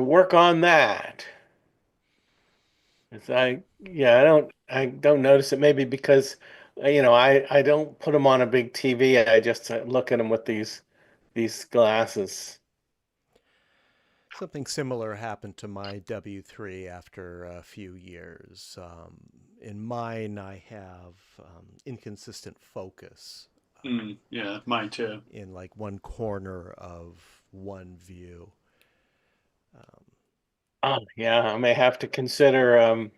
Speaker 6: work on that. I don't notice it, maybe because I don't put them on a big TV. I just look at them with these glasses.
Speaker 2: Something similar happened to my W3 after a few years. In mine, I have inconsistent focus.
Speaker 1: Yeah, mine too.
Speaker 2: In like one corner of one view.
Speaker 6: Yeah, I may have to consider. I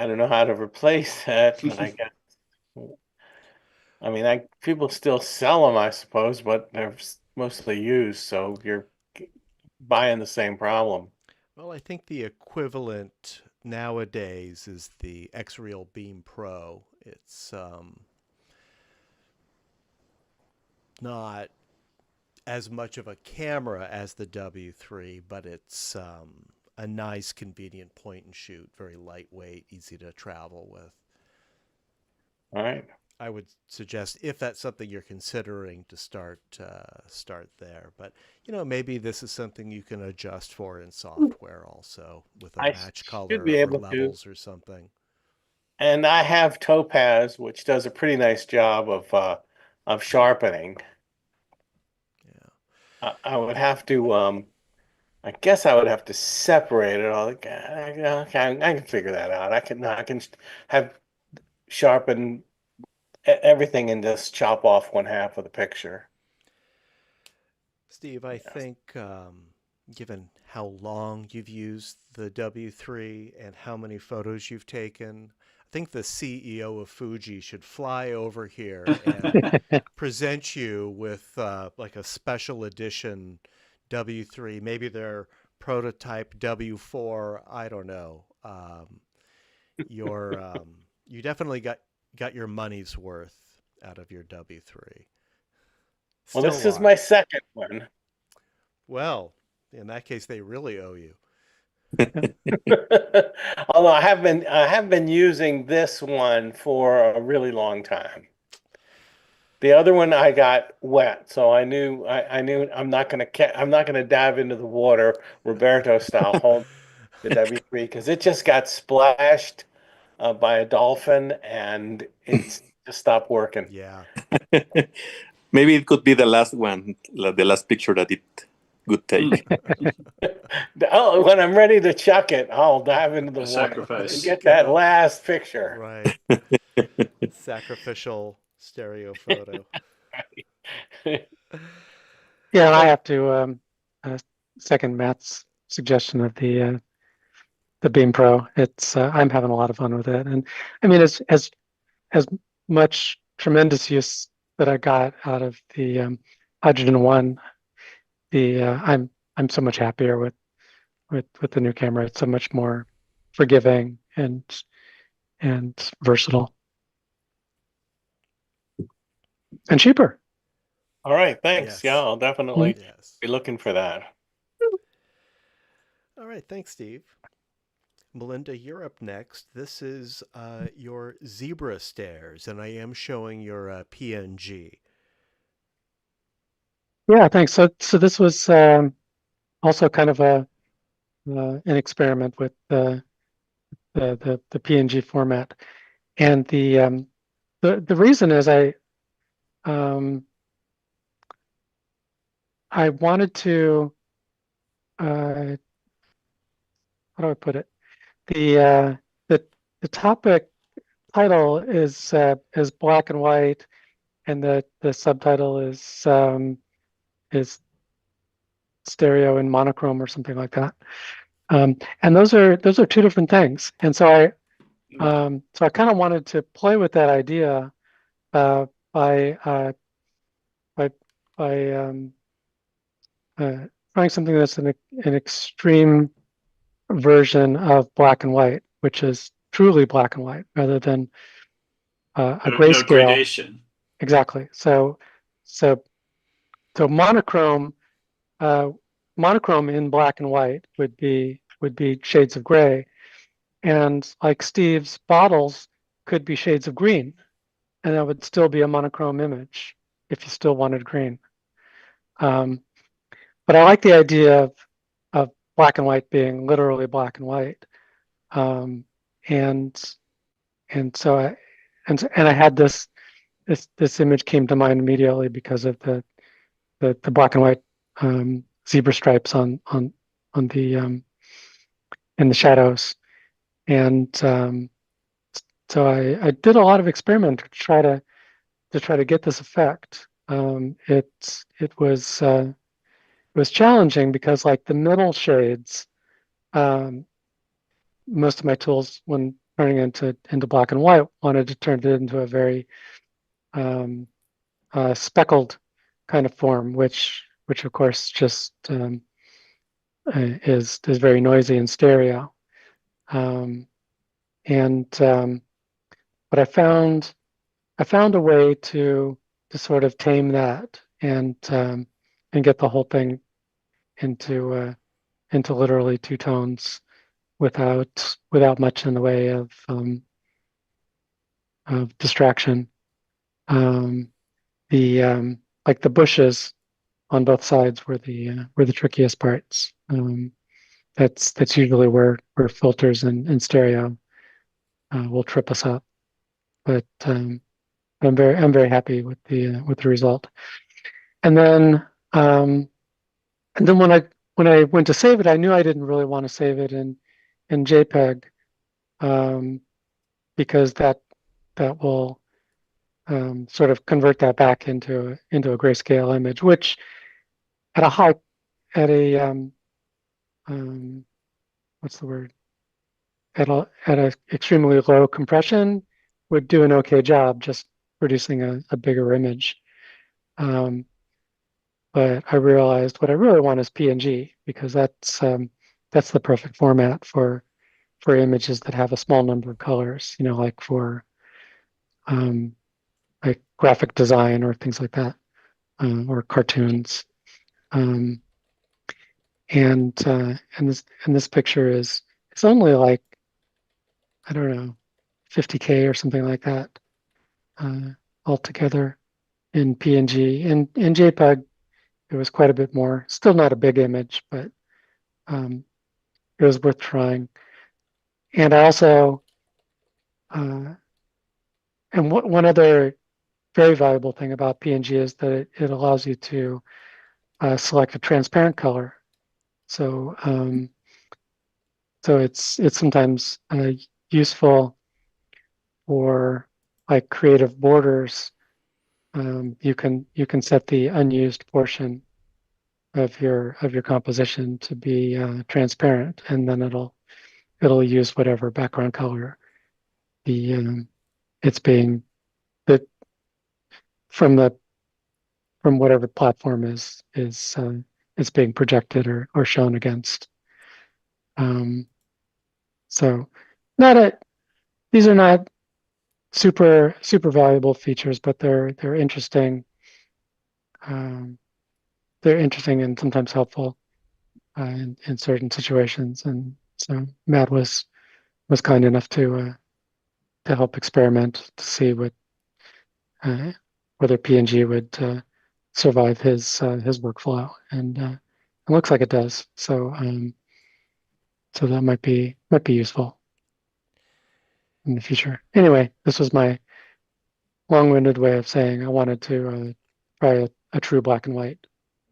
Speaker 6: don't know how to replace that, but I guess. I mean, people still sell them, I suppose, but they're mostly used, so you're buying the same problem.
Speaker 2: Well, I think the equivalent nowadays is the X-Real Beam Pro. It's not as much of a camera as the W3, but it's a nice, convenient point and shoot, very lightweight, easy to travel with.
Speaker 6: All right.
Speaker 2: I would suggest, if that's something you're considering, to start there. But maybe this is something you can adjust for in software also, with a match color or levels or something.
Speaker 6: And I have Topaz, which does a pretty nice job of sharpening. Yeah. I would have to. I guess I would have to separate it all. I can figure that out. I can have sharpen everything and just chop off one half of the picture.
Speaker 2: Steve, I think given how long you've used the W3 and how many photos you've taken, I think the CEO of Fuji should fly over here and present you with like a special edition W3, maybe their prototype W4. I don't know. You definitely got your money's worth out of your W3.
Speaker 6: Well, this is my second one.
Speaker 2: Well, in that case, they really owe you.
Speaker 6: Although I have been using this one for a really long time. The other one I got wet, so I knew I'm not gonna dive into the water Roberto style hold the W3 because it just got splashed by a dolphin and it just stopped working.
Speaker 2: Yeah.
Speaker 5: Maybe it could be the last one, the last picture that it could take.
Speaker 6: When I'm ready to chuck it, I'll dive into the water
Speaker 1: sacrifice.
Speaker 6: and get that last picture.
Speaker 2: Right. Sacrificial stereo photo.
Speaker 3: Yeah, and I have to second Matt's suggestion of the Beam Pro. It's I'm having a lot of fun with it, and I mean, as much tremendous use that I got out of the Hydrogen One, I'm so much happier with the new camera. It's so much more forgiving and versatile and cheaper.
Speaker 6: All right, thanks.
Speaker 2: Yes.
Speaker 6: Yeah, I'll definitely
Speaker 2: Yes.
Speaker 6: be looking for that.
Speaker 2: All right. Thanks, Steve. Melinda, you're up next. This is your zebra stairs, and I am showing your PNG.
Speaker 3: Yeah, thanks. So this was also kind of an experiment with the PNG format, and the reason is I wanted to how do I put it? The the topic title is black and white, and the subtitle is stereo and monochrome or something like that. And those are two different things. And so I kind of wanted to play with that idea uh, by uh, by trying something that's an extreme version of black and white, which is truly black and white rather than a
Speaker 1: No
Speaker 3: grayscale.
Speaker 1: gradation.
Speaker 3: Exactly. So monochrome in black and white would be shades of gray, and like Steve's bottles could be shades of green, and that would still be a monochrome image if you still wanted green. But I like the idea of black and white being literally black and white, and so I had this image came to mind immediately because of the black and white zebra stripes on the in the shadows, and so I did a lot of experiment to try to get this effect. It was challenging because like the middle shades, most of my tools when turning into black and white wanted to turn it into a very speckled kind of form, which of course just is very noisy in stereo. But I found a way to sort of tame that and get the whole thing into literally two tones without much in the way of distraction. Like the bushes on both sides were the trickiest parts. That's usually where filters and stereo will trip us up. But I'm very happy with the result. And then when I went to save it, I knew I didn't really want to save it in JPEG because that will sort of convert that back into a grayscale image, which at a what's the word? At a extremely low compression would do an okay job just producing a bigger image. But I realized what I really want is PNG because that's the perfect format for images that have a small number of colors, like for like graphic design or things like that, or cartoons. And this picture it's only like, I don't know, 50K or something like that altogether in PNG. In JPEG, it was quite a bit more. Still not a big image, but it was worth trying. And I also, and one other very valuable thing about PNG is that it allows you to select a transparent color. So it's sometimes useful for like creative borders. You can set the unused portion your composition to be transparent, and then it'll use whatever background color it's being that from whatever platform is it's being projected or shown against. So these are not super valuable features, but they're interesting. They're interesting and sometimes helpful in certain situations. And so Matt was kind enough to help experiment to see whether PNG would survive his workflow, and it looks like it does. So so that might be useful in the future. Anyway, this was my long-winded way of saying I wanted to try a true black and white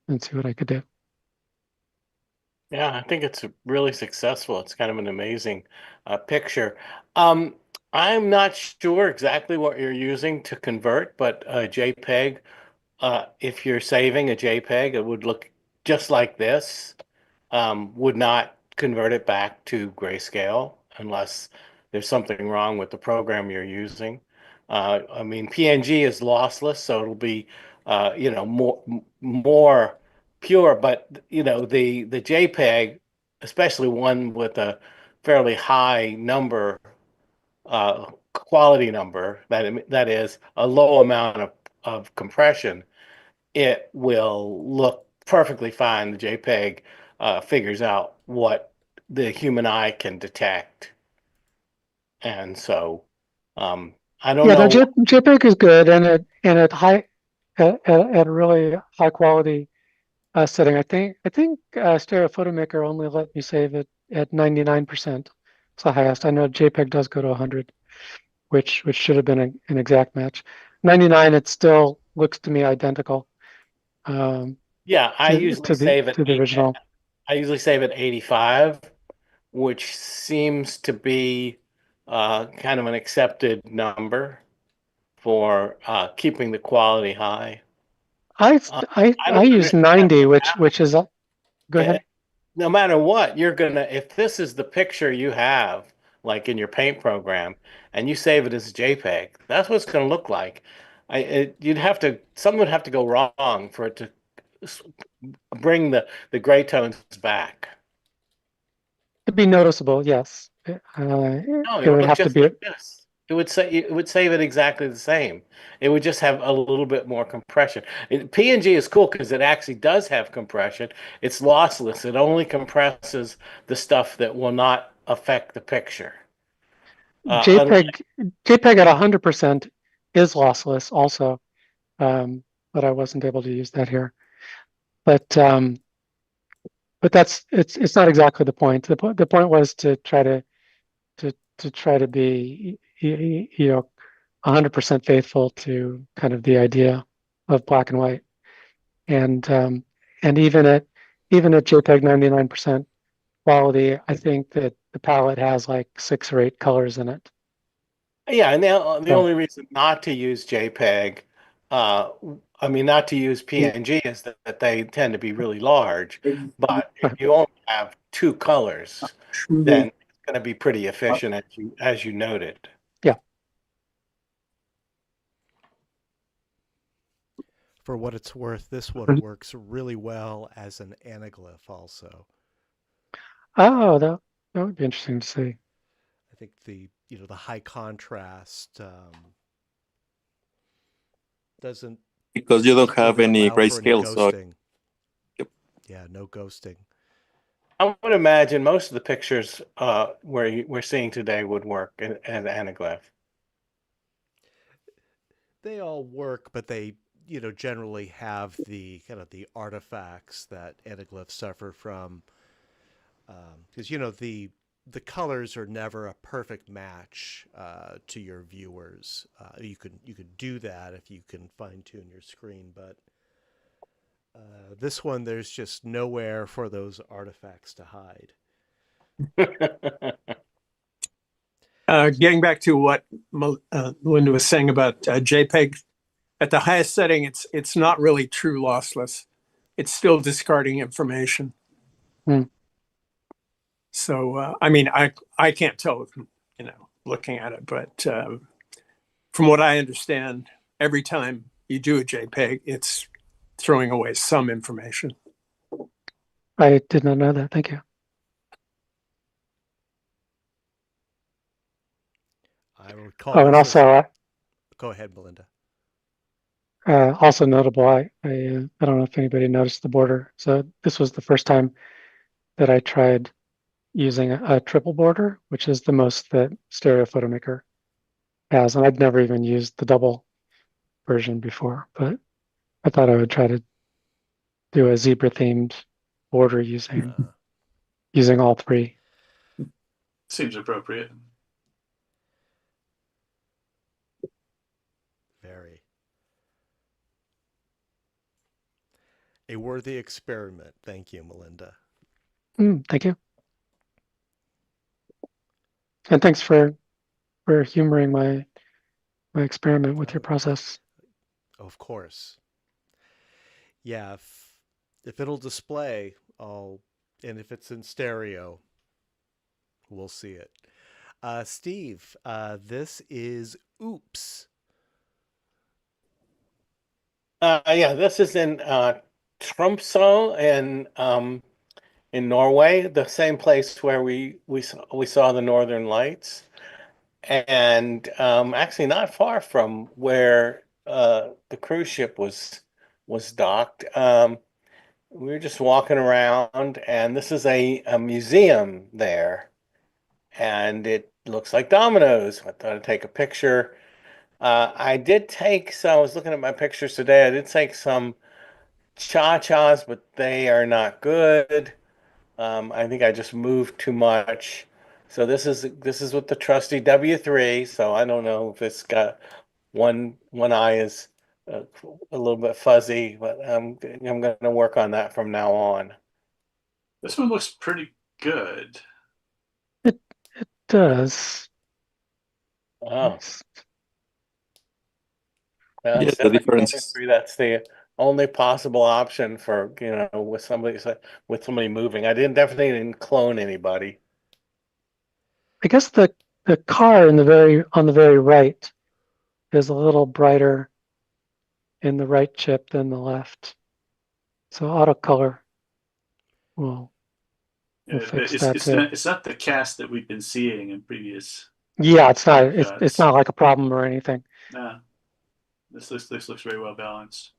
Speaker 3: and see what I could do.
Speaker 6: Yeah, I think it's really successful. It's kind of an amazing picture. I'm not sure exactly what you're using to convert, but JPEG, if you're saving a JPEG, it would look just like this. Would not convert it back to grayscale unless there's something wrong with the program you're using. I mean, PNG is lossless, so it'll be, more pure. But the JPEG, especially one with a fairly high number, quality number, that is a low amount of compression, it will look perfectly fine. The JPEG figures out what the human eye can detect. And so I don't
Speaker 3: Yeah,
Speaker 6: know.
Speaker 3: the JPEG is good, and at a really high quality setting. I think Stereo Photo Maker only let me save it at 99%. It's the highest. I know JPEG does go to 100, which should have been an exact match. 99, it still looks to me identical.
Speaker 6: Yeah, I usually save it.
Speaker 3: To the original.
Speaker 6: I usually save at 85, which seems to be kind of an accepted number for keeping the quality high.
Speaker 3: I use 90, which is go ahead.
Speaker 6: No matter what, if this is the picture you have, like in your paint program, and you save it as JPEG, that's what it's going to look like. Something would have to go wrong for it to bring the gray tones back.
Speaker 3: It'd be noticeable, yes.
Speaker 6: No,
Speaker 3: it would have to be.
Speaker 6: Like this. It would save it exactly the same. It would just have a little bit more compression. PNG is cool because it actually does have compression. It's lossless. It only compresses the stuff that will not affect the picture.
Speaker 3: JPEG at 100% is lossless also, but I wasn't able to use that here. But it's not exactly the point. The point was to try to be 100% faithful to kind of the idea of black and white, and even at JPEG 99% quality, I think that the palette has like 6 or 8 colors in it.
Speaker 6: Yeah, and the only reason not to use JPEG, not to use PNG, is that they tend to be really large. But if you only have 2 colors, then it's going to be pretty efficient, as you noted.
Speaker 3: Yeah.
Speaker 2: For what it's worth, this one works really well as an anaglyph also.
Speaker 3: Oh, that would be interesting to see.
Speaker 2: I think the high contrast doesn't,
Speaker 5: because you don't have any grayscale, so
Speaker 2: yep. Yeah, no ghosting.
Speaker 6: I would imagine most of the pictures we're seeing today would work in anaglyph.
Speaker 2: They all work, but they generally have the kind of the artifacts that anaglyphs suffer from, because the colors are never a perfect match to your viewers. You could do that if you can fine tune your screen, but this one, there's just nowhere for those artifacts to hide.
Speaker 4: Getting back to what Linda was saying about JPEG, at the highest setting, it's not really true lossless. it's still discarding information.
Speaker 3: Hmm.
Speaker 4: So, I mean, I can't tell, looking at it, but from what I understand, every time you do a JPEG, it's throwing away some information.
Speaker 3: I did not know that. Thank you.
Speaker 2: I recall.
Speaker 3: Oh, and
Speaker 2: this is-
Speaker 3: also,
Speaker 2: go ahead, Melinda.
Speaker 3: also notable, I don't know if anybody noticed the border. So this was the first time that I tried using a triple border, which is the most that Stereo Photomaker has. And I'd never even used the double version before, but I thought I would try to do a zebra themed border using all three.
Speaker 1: Seems appropriate.
Speaker 2: Very. A worthy experiment. Thank you, Melinda.
Speaker 3: Thank you. And thanks for humoring my experiment with your process.
Speaker 2: Of course. Yeah, if it'll display, and if it's in stereo, we'll see it. Steve, this is Oops.
Speaker 6: Yeah, this is in Tromsø in Norway, the same place where we saw the Northern Lights, and actually not far from where the cruise ship was docked. We were just walking around, and this is a museum there, and it looks like dominoes. I thought I'd take a picture. I did take some. I was looking at my pictures today. I did take some cha-chas, but they are not good. I think I just moved too much. So this is with the trusty W3. So I don't know if it's got one eye is a little bit fuzzy, but I'm going to work on that from now on.
Speaker 1: This one looks pretty good.
Speaker 3: It does.
Speaker 6: Oh,
Speaker 5: Yes, the difference is
Speaker 6: that's the only possible option for, with somebody moving. I definitely didn't clone anybody.
Speaker 3: I guess the car on the very right is a little brighter in the right chip than the left. So auto color will fix that too.
Speaker 1: It's not the cast that we've been seeing in previous.
Speaker 3: Yeah, it's not
Speaker 1: shots.
Speaker 3: it's not like a problem or anything.
Speaker 1: Nah, this looks very well balanced.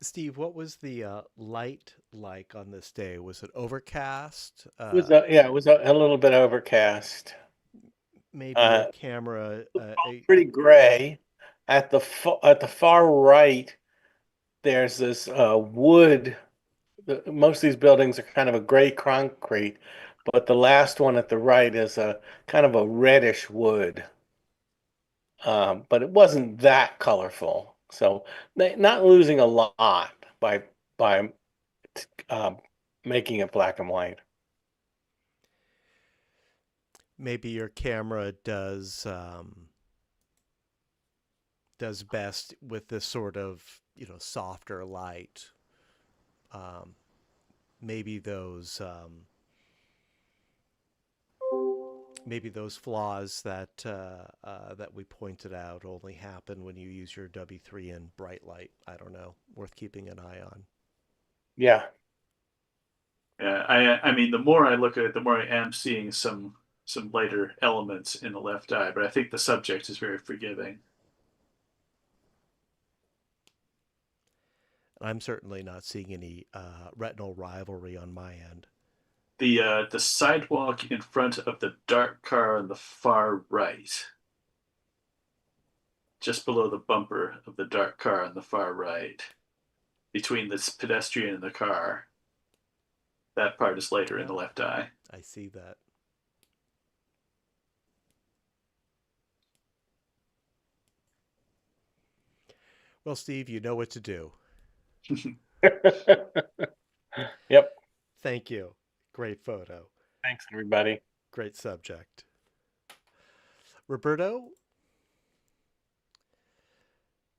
Speaker 2: Steve, what was the light like on this day? Was it overcast?
Speaker 6: It was it was a little bit overcast.
Speaker 2: Maybe your camera
Speaker 6: pretty gray. At the far right, there's this wood. Most of these buildings are kind of a gray concrete, but the last one at the right is a kind of a reddish wood. But it wasn't that colorful, so not losing a lot by making it black and white.
Speaker 2: maybe your camera does best with this sort of softer light. Maybe those flaws that that we pointed out only happen when you use your W3 in bright light. I don't know. Worth keeping an eye on.
Speaker 6: Yeah.
Speaker 1: Yeah, I mean, the more I look at it, the more I am seeing some lighter elements in the left eye, but I think the subject is very forgiving.
Speaker 2: I'm certainly not seeing any retinal rivalry on my end.
Speaker 1: The sidewalk in front of the dark car on the far right, just below the bumper of the dark car on the far right, between this pedestrian and the car, that part is lighter in the left eye.
Speaker 2: I see that. Well, Steve, you know what to do.
Speaker 6: Yep.
Speaker 2: Thank you. Great photo.
Speaker 6: Thanks, everybody.
Speaker 2: Great subject. Roberto?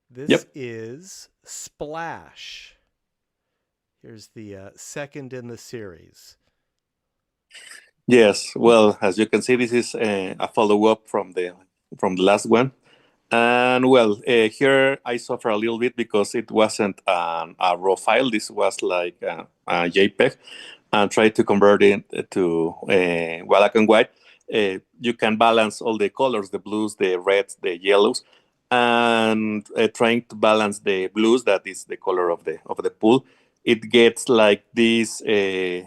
Speaker 2: This
Speaker 5: Yep.
Speaker 2: is Splash. Here's the second in the series.
Speaker 5: Yes, well, as you can see, this is a follow-up from the last one. And well, here I suffer a little bit because it wasn't a raw file. This was like a JPEG, and try to convert it to black and white. You can balance all the colors, the blues, the reds, the yellows, and trying to balance the blues, that is the color of the pool. It gets like this. The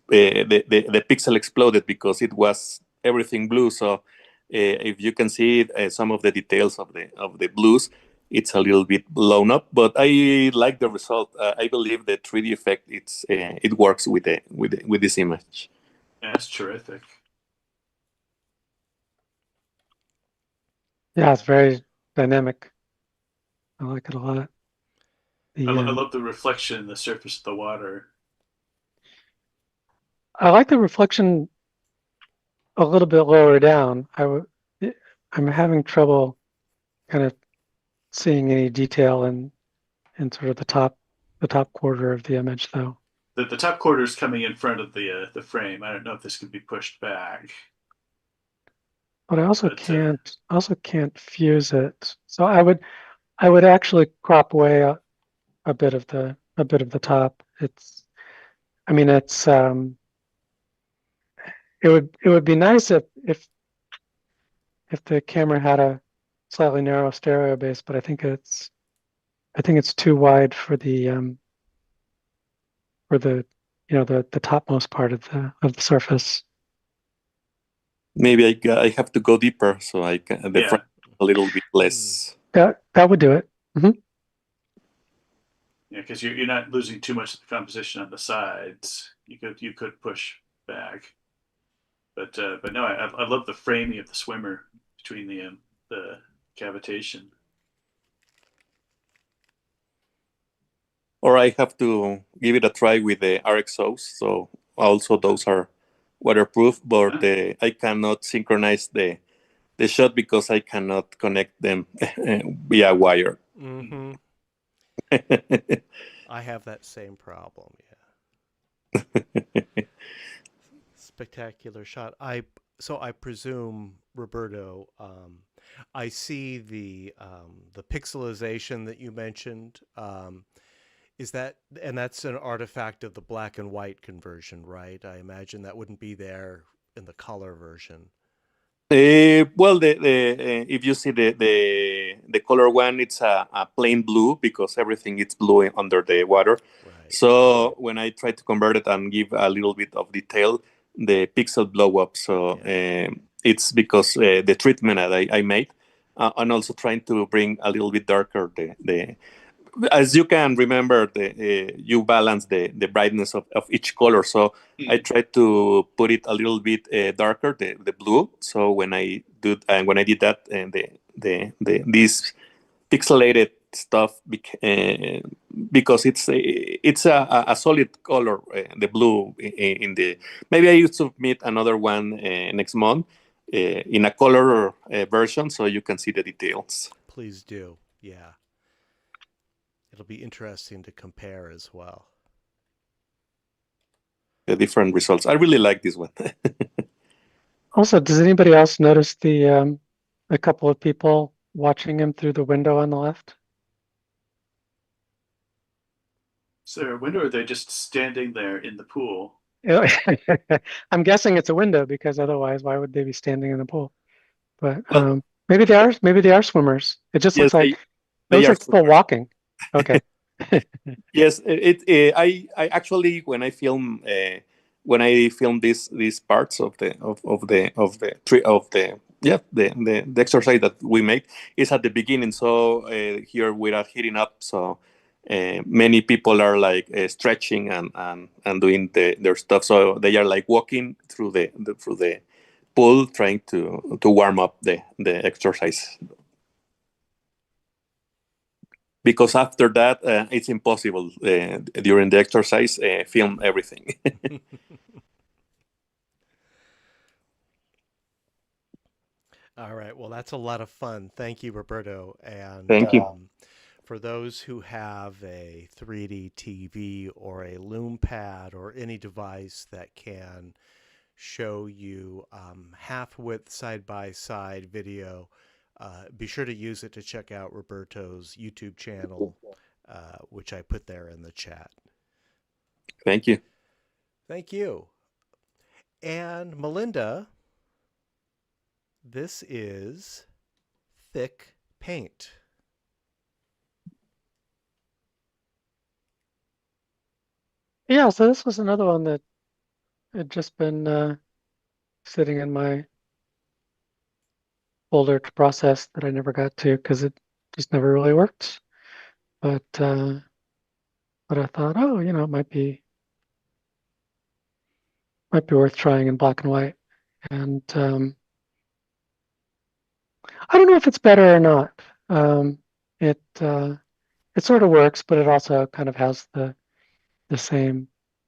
Speaker 5: pixel exploded because it was everything blue. So if you can see some of the details of the blues, it's a little bit blown up. But I like the result. I believe the 3D effect it works with this image.
Speaker 1: Yeah, that's terrific.
Speaker 3: Yeah, it's very dynamic. I like it a lot.
Speaker 1: I love the reflection in the surface of the water.
Speaker 3: I like the reflection a little bit lower down. I'm having trouble kind of seeing any detail in sort of the top quarter of the image, though.
Speaker 1: The top quarter is coming in front of the frame. I don't know if this could be pushed back.
Speaker 3: But I also
Speaker 1: But,
Speaker 3: can't fuse it. So I would actually crop away a bit of the top. I mean it would be nice if the camera had a slightly narrow stereo base, but I think it's too wide for the the topmost part of the surface.
Speaker 5: Maybe I have to go deeper, so I can the
Speaker 1: Yeah.
Speaker 5: frame a little bit less.
Speaker 3: That would do it.
Speaker 1: Yeah, because you're not losing too much of the composition on the sides. You could push back, but no, I love the framing of the swimmer between the cavitation.
Speaker 5: Or I have to give it a try with the RXOs. So also those are waterproof, but I cannot synchronize the shot because I cannot connect them via wire.
Speaker 2: Mm-hmm. I have that same problem. Yeah. Spectacular shot. I presume, Roberto, I see the pixelization that you mentioned. Is that, and that's an artifact of the black and white conversion, right? I imagine that wouldn't be there in the color version.
Speaker 5: Well, if you see the color one, it's a plain blue because everything is blue under the water.
Speaker 2: Right.
Speaker 5: So when I try to convert it and give a little bit of detail, the pixel blow up. So it's because the treatment that I made, and also trying to bring a little bit darker the as you can remember, you balance the brightness of each color. So I try to put it a little bit darker, the blue. So when I did that, and this pixelated stuff, because it's a solid color, the blue in the. Maybe I used to submit another one next month in a color version, so you can see the details.
Speaker 2: Please do, yeah. It'll be interesting to compare as well.
Speaker 5: The different results. I really like this one.
Speaker 3: Also, does anybody else notice a couple of people watching him through the window on the left?
Speaker 1: Is there a window, or are they just standing there in the pool?
Speaker 3: I'm guessing it's a window because otherwise, why would they be standing in the pool? But
Speaker 5: Well,
Speaker 3: maybe they are swimmers. It just looks like
Speaker 5: they are
Speaker 3: people walking. Okay.
Speaker 5: Yes, I actually when I film these parts of the tree of the exercise that we make is at the beginning. So here we are heating up. So many people are like stretching and doing their stuff. So they are like walking through the pool, trying to warm up the exercise. Because after that, it's impossible during the exercise film everything.
Speaker 2: All right. Well, that's a lot of fun. Thank you, Roberto. And
Speaker 5: Thank you.
Speaker 2: For those who have a 3D TV or a Loom pad or any device that can show you half-width side-by-side video, be sure to use it to check out Roberto's YouTube channel, which I put there in the chat.
Speaker 5: Thank you.
Speaker 2: Thank you. And Melinda, this is thick paint.
Speaker 3: Yeah, so this was another one that had just been sitting in my folder to process that I never got to because it just never really worked. But I thought, oh, you know, it might be worth trying in black and white. And I don't know if it's better or not. It sort of works, but it also kind of has the same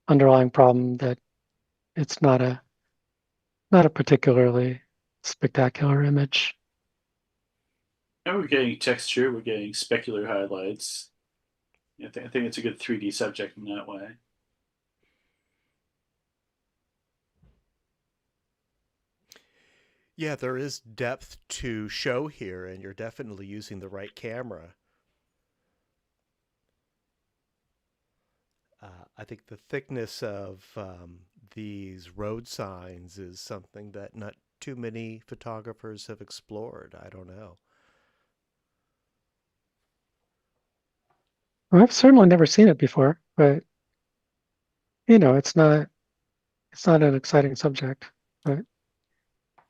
Speaker 3: underlying problem that it's not a particularly spectacular image.
Speaker 1: And we're getting texture, we're getting specular highlights. I think it's a good 3D subject in that way.
Speaker 2: Yeah, there is depth to show here, and you're definitely using the right camera. I think the thickness of these road signs is something that not too many photographers have explored. I don't know.
Speaker 3: Well, I've certainly never seen it before, but you know, it's not an exciting subject. But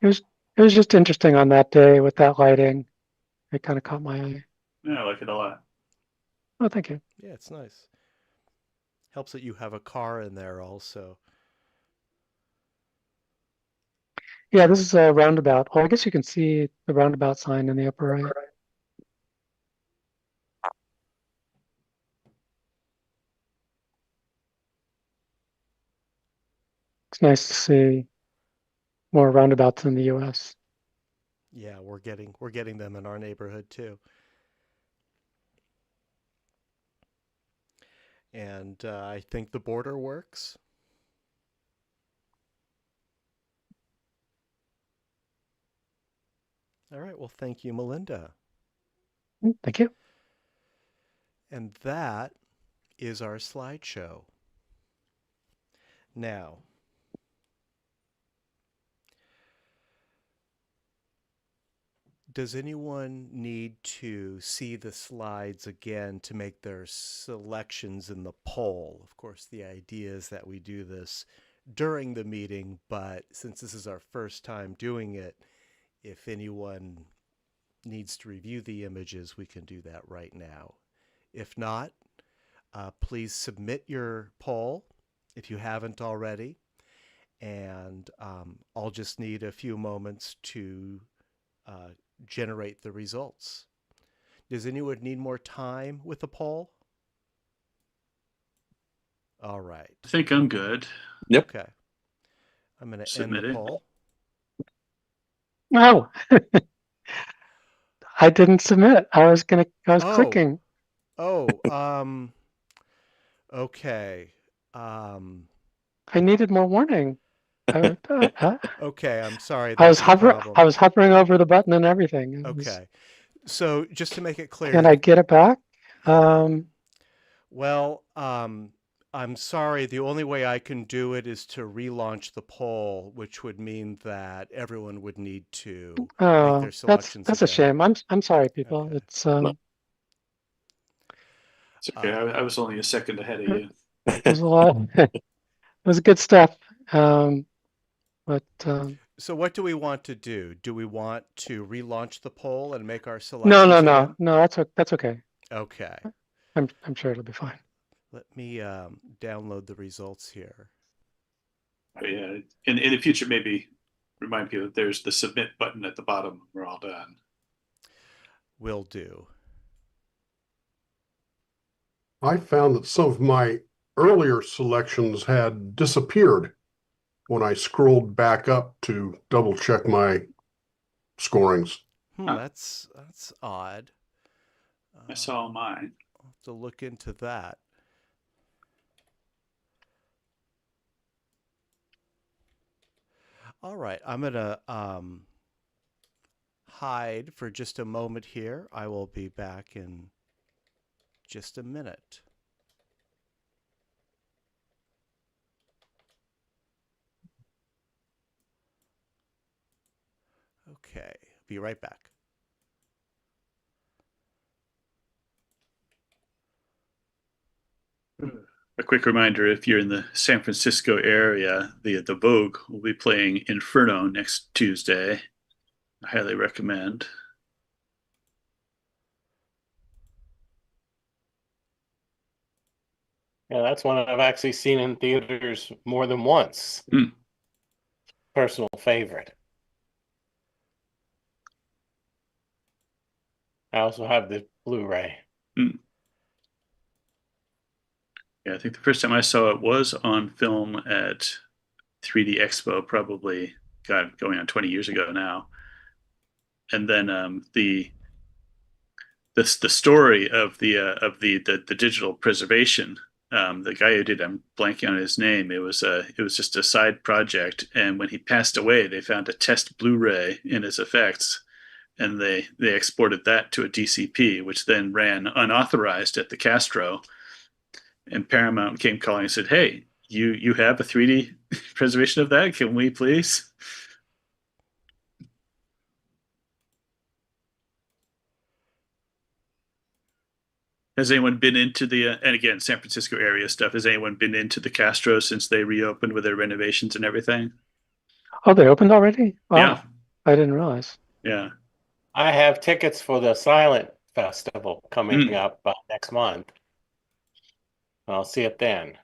Speaker 3: it was just interesting on that day with that lighting. It kind of caught my eye.
Speaker 1: Yeah, I like it a lot.
Speaker 3: Oh, thank you.
Speaker 2: Yeah, it's nice. Helps that you have a car in there also.
Speaker 3: Yeah, this is a roundabout. Well, I guess you can see the roundabout sign in the upper right. It's nice to see more roundabouts in the US.
Speaker 2: Yeah, we're getting them in our neighborhood too. And I think the border works. All right, well, thank you, Melinda.
Speaker 3: Thank you.
Speaker 2: And that is our slideshow. Now, does anyone need to see the slides again to make their selections in the poll? Of course, the idea is that we do this during the meeting, but since this is our first time doing it, if anyone needs to review the images, we can do that right now. If not, please submit your poll if you haven't already, and I'll just need a few moments to generate the results. Does anyone need more time with the poll? All right.
Speaker 1: I think I'm good.
Speaker 5: Yep.
Speaker 2: Okay. I'm going to end
Speaker 1: Submit
Speaker 2: the
Speaker 1: it.
Speaker 2: poll.
Speaker 3: Oh, I didn't submit. I was
Speaker 2: Oh.
Speaker 3: clicking.
Speaker 2: Oh, okay.
Speaker 3: I needed more warning.
Speaker 2: Okay, I'm sorry.
Speaker 3: I was
Speaker 2: That's the problem.
Speaker 3: I was hovering over the button and everything. It was-
Speaker 2: Okay. So just to make it clear.
Speaker 3: Can I get it back?
Speaker 2: Well, I'm sorry. The only way I can do it is to relaunch the poll, which would mean that everyone would need to make
Speaker 3: Oh,
Speaker 2: their selections
Speaker 3: that's a
Speaker 2: again.
Speaker 3: shame. I'm sorry, people.
Speaker 2: Okay.
Speaker 3: It's
Speaker 1: It's okay. I was only a second ahead of you.
Speaker 3: it was a lot. It was good stuff. But
Speaker 2: So what do we want to do? Do we want to relaunch the poll and make our
Speaker 3: no,
Speaker 2: selections again?
Speaker 3: that's okay.
Speaker 2: Okay.
Speaker 3: I'm sure it'll be fine.
Speaker 2: Let me download the results here.
Speaker 1: But yeah, in the future, maybe remind people that there's the submit button at the bottom when we're all done.
Speaker 2: Will do.
Speaker 8: I found that some of my earlier selections had disappeared when I scrolled back up to double check my scorings.
Speaker 2: That's odd.
Speaker 1: I saw mine.
Speaker 2: I'll have to look into that. All right, I'm gonna hide for just a moment here. I will be back in just a minute. Okay, be right back.
Speaker 1: A quick reminder, if you're in the San Francisco area, the Vogue will be playing Inferno next Tuesday. I highly recommend.
Speaker 6: Yeah, that's one I've actually seen in theaters more than once. Personal favorite. I also have the Blu-ray.
Speaker 1: Yeah, I think the first time I saw it was on film at 3D Expo, probably, God, going on 20 years ago now. And then the story of the digital preservation, the guy who did, I'm blanking on his name. It was just a side project, and when he passed away, they found a test Blu-ray in his effects, and they exported that to a DCP, which then ran unauthorized at the Castro. And Paramount came calling and said, "Hey, you have a 3D preservation of that? Can we please?" Has anyone been into the and again, San Francisco area stuff? Has anyone been into the Castro since they reopened with their renovations and everything?
Speaker 3: Oh, they opened already? Wow.
Speaker 1: Yeah.
Speaker 3: I didn't realize.
Speaker 1: Yeah.
Speaker 6: I have tickets for the Silent Festival coming up next month. I'll see it then.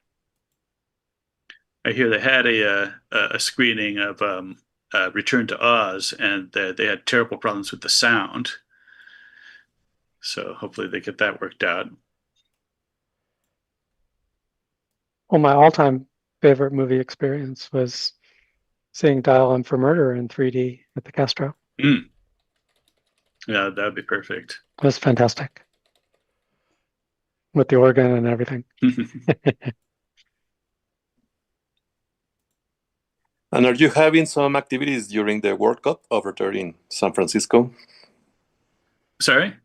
Speaker 1: I hear they had a screening of Return to Oz, and they had terrible problems with the sound. So hopefully they get that worked out.
Speaker 3: Well, my all-time favorite movie experience was seeing Dial M for Murder in 3D at the Castro.
Speaker 1: Yeah, that would be perfect.
Speaker 3: It was fantastic. With the organ and everything.
Speaker 5: And are you having some activities during the World Cup over there in San Francisco?
Speaker 1: Sorry?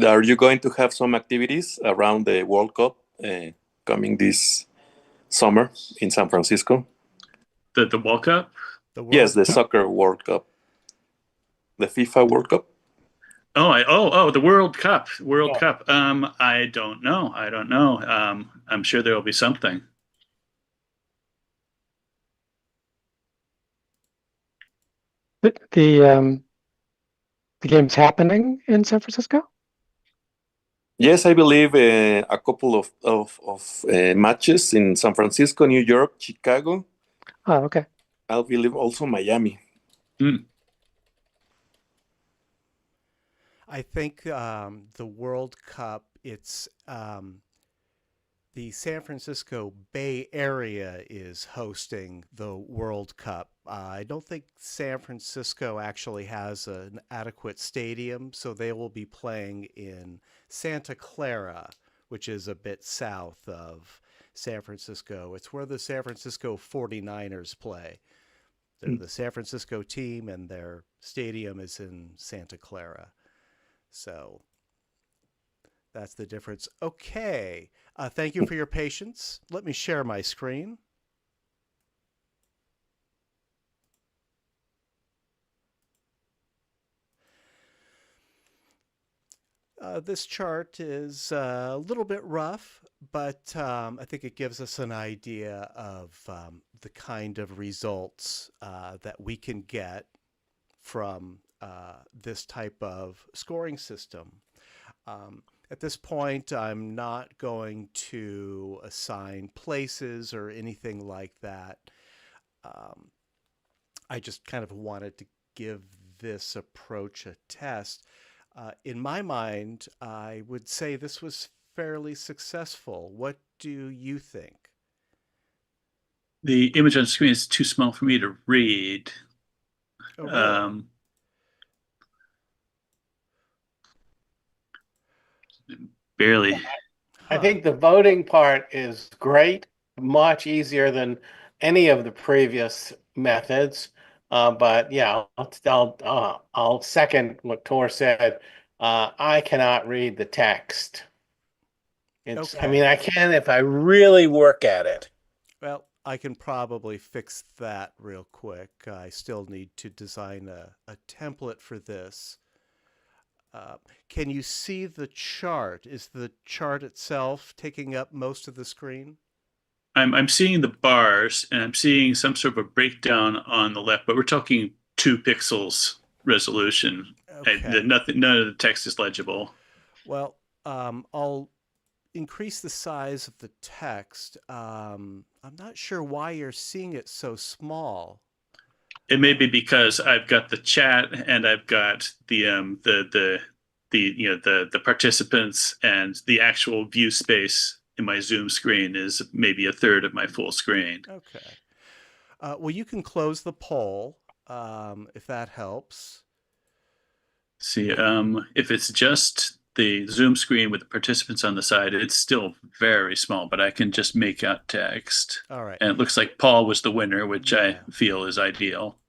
Speaker 5: Are you going to have some activities around the World Cup coming this summer in San Francisco?
Speaker 1: The World Cup?
Speaker 5: Yes, the Soccer World Cup. The FIFA World Cup?
Speaker 1: Oh, the World Cup. World Cup. I don't know. I'm sure there will be something.
Speaker 3: The game's happening in San Francisco?
Speaker 5: Yes, I believe a couple of matches in San Francisco, New York, Chicago.
Speaker 3: Oh, okay.
Speaker 5: I believe also Miami.
Speaker 2: I think the World Cup, it's the San Francisco Bay Area is hosting the World Cup. I don't think San Francisco actually has an adequate stadium, so they will be playing in Santa Clara, which is a bit south of San Francisco. It's where the San Francisco 49ers play. They're the San Francisco team, and their stadium is in Santa Clara. So that's the difference. Okay. Thank you for your patience. Let me share my screen. This chart is a little bit rough, but I think it gives us an idea of the kind of results that we can get from this type of scoring system. At this point, I'm not going to assign places or anything like that. I just kind of wanted to give this approach a test. In my mind, I would say this was fairly successful. What do you think?
Speaker 1: The image on screen is too small for me to read.
Speaker 2: Oh, really?
Speaker 1: barely.
Speaker 6: I think the voting part is great, much easier than any of the previous methods. But yeah, I'll second what Tor said. I cannot read the text. I
Speaker 2: Okay.
Speaker 6: mean, I can if I really work at it.
Speaker 2: Well, I can probably fix that real quick. I still need to design a template for this. Can you see the chart? Is the chart itself taking up most of the screen?
Speaker 1: I'm seeing the bars and I'm seeing some sort of a breakdown on the left, but we're talking 2 pixels resolution.
Speaker 2: Okay.
Speaker 1: None of the text is legible.
Speaker 2: Well, I'll increase the size of the text. I'm not sure why you're seeing it so small.
Speaker 1: It may be because I've got the chat and I've got the participants, and the actual view space in my Zoom screen is maybe a third of my full screen.
Speaker 2: Okay. Well, you can close the poll if that helps.
Speaker 1: See, if it's just the Zoom screen with the participants on the side, it's still very small, but I can just make out text.
Speaker 2: All right.
Speaker 1: And it looks like Paul was the winner, which
Speaker 2: Yeah.
Speaker 1: I feel is ideal.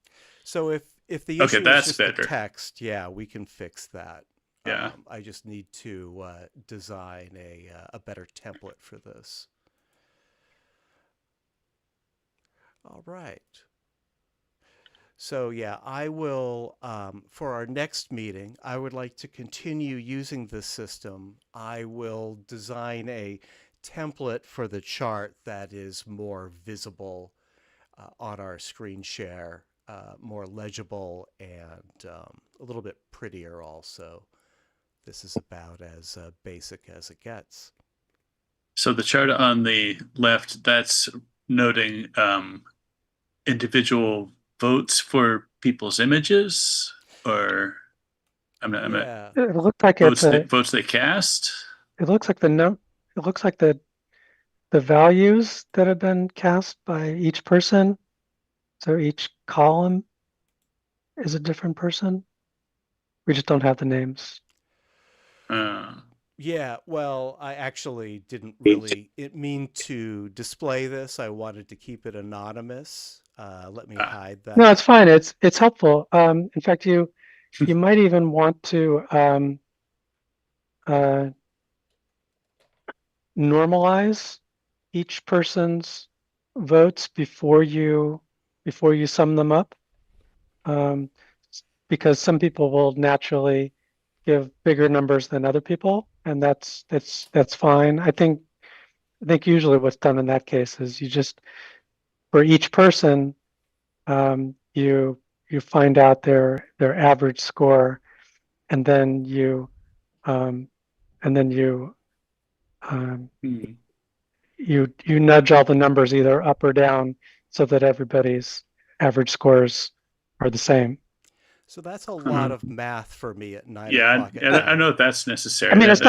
Speaker 2: So if the
Speaker 1: Okay,
Speaker 2: issue is
Speaker 1: that's
Speaker 2: just
Speaker 1: better.
Speaker 2: the text, yeah, we can fix that.
Speaker 1: Yeah.
Speaker 2: I just need to design a better template for this. All right. So yeah, I will, for our next meeting, I would like to continue using this system. I will design a template for the chart that is more visible on our screen share, more legible, and a little bit prettier also. This is about as basic as it gets.
Speaker 1: So the chart on the left, that's noting individual votes for people's images, or I'm not
Speaker 2: Yeah.
Speaker 3: It looks like
Speaker 1: votes they cast.
Speaker 3: it looks like it looks like the values that have been cast by each person. So each column is a different person. We just don't have the names.
Speaker 2: Yeah, well, I actually didn't really mean to display this. I wanted to keep it anonymous. Let me hide that.
Speaker 3: No, it's fine. It's helpful. In fact, you might even want to normalize each person's votes before you sum them up, because some people will naturally give bigger numbers than other people, and that's fine. I think usually what's done in that case is you just, for each person, you find out their average score, and then you um, you nudge all the numbers either up or down so that everybody's average scores are the same.
Speaker 2: So that's a lot of math for me at 9
Speaker 1: Yeah,
Speaker 2: o'clock at night.
Speaker 1: I know that's necessary.
Speaker 3: I mean, it's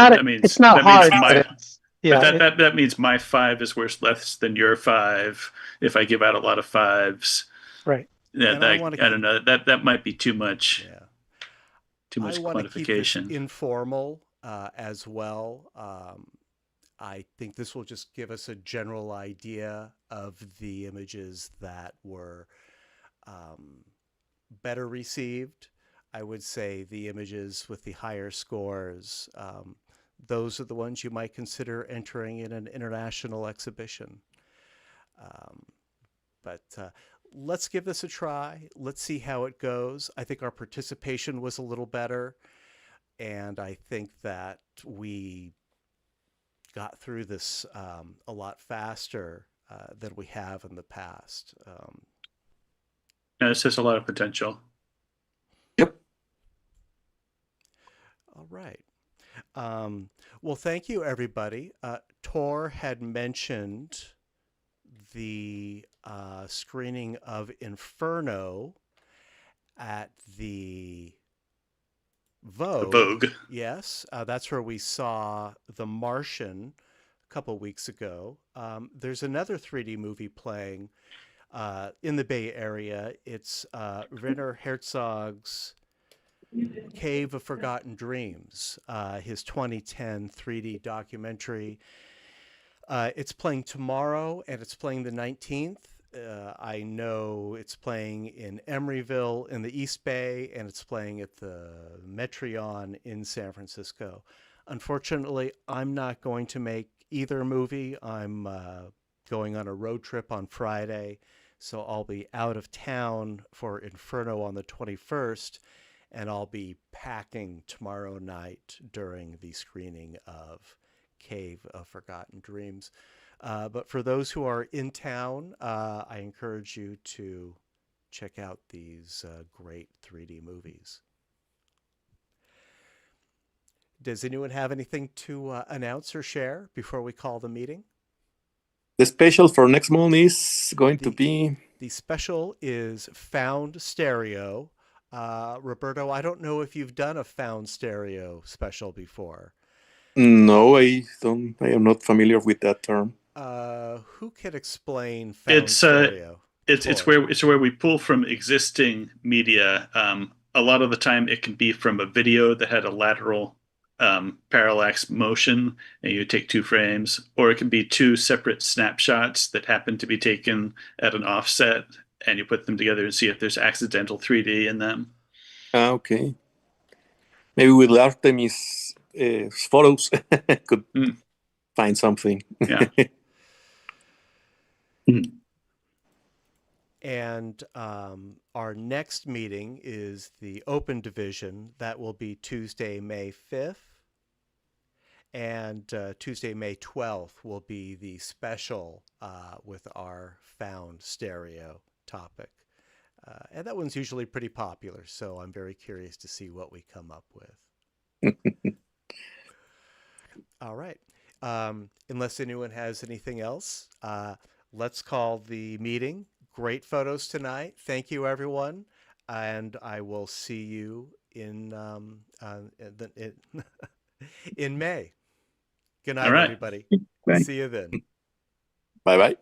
Speaker 3: not hard,
Speaker 1: but that means my 5 is worth less than your 5 if I give out a lot of 5s.
Speaker 3: Right.
Speaker 1: Yeah,
Speaker 2: And
Speaker 1: I don't know. That might be too much.
Speaker 2: Yeah.
Speaker 1: Too much
Speaker 2: I want to keep this
Speaker 1: quantification.
Speaker 2: informal as well. I think this will just give us a general idea of the images that were better received. I would say the images with the higher scores, those are the ones you might consider entering in an international exhibition. But let's give this a try. Let's see how it goes. I think our participation was a little better, and I think that we got through this a lot faster than we have in the past.
Speaker 1: This has a lot of potential.
Speaker 5: Yep.
Speaker 2: All right. Well, thank you, everybody. Tor had mentioned the screening of Inferno at the Vogue.
Speaker 1: Vogue.
Speaker 2: Yes, that's where we saw The Martian a couple weeks ago. There's another 3D movie playing in the Bay Area. It's Werner Herzog's Cave of Forgotten Dreams, his 2010 3D documentary. It's playing tomorrow and it's playing the 19th. I know it's playing in Emeryville in the East Bay, and it's playing at the Metreon in San Francisco. Unfortunately, I'm not going to make either movie. I'm going on a road trip on Friday, so I'll be out of town for Inferno on the 21st, and I'll be packing tomorrow night during the screening of Cave of Forgotten Dreams. But for those who are in town, I encourage you to check out these great 3D movies. Does anyone have anything to announce or share before we call the meeting?
Speaker 5: The special for next month is going to be...
Speaker 2: The special is Found Stereo. Roberto, I don't know if you've done a Found Stereo special before.
Speaker 5: No, I don't. I am not familiar with that term.
Speaker 2: Who can explain Found Stereo?
Speaker 1: It's where we pull from existing media. A lot of the time, it can be from a video that had a lateral parallax motion, and you take 2 frames, or it can be 2 separate snapshots that happen to be taken at an offset, and you put them together and see if there's accidental 3D in them.
Speaker 5: Okay. Maybe with Artemis photos could find something.
Speaker 1: Yeah.
Speaker 2: And our next meeting is the Open Division. That will be Tuesday, May 5th. And Tuesday, May 12th will be the special with our Found Stereo topic. And that one's usually pretty popular, so I'm very curious to see what we come up with. All right. Unless anyone has anything else, let's call the meeting. Great photos tonight. Thank you, everyone. And I will see you in in May. Good night,
Speaker 1: All right.
Speaker 2: everybody.
Speaker 7: Bye.
Speaker 2: See you then.
Speaker 5: Bye-bye.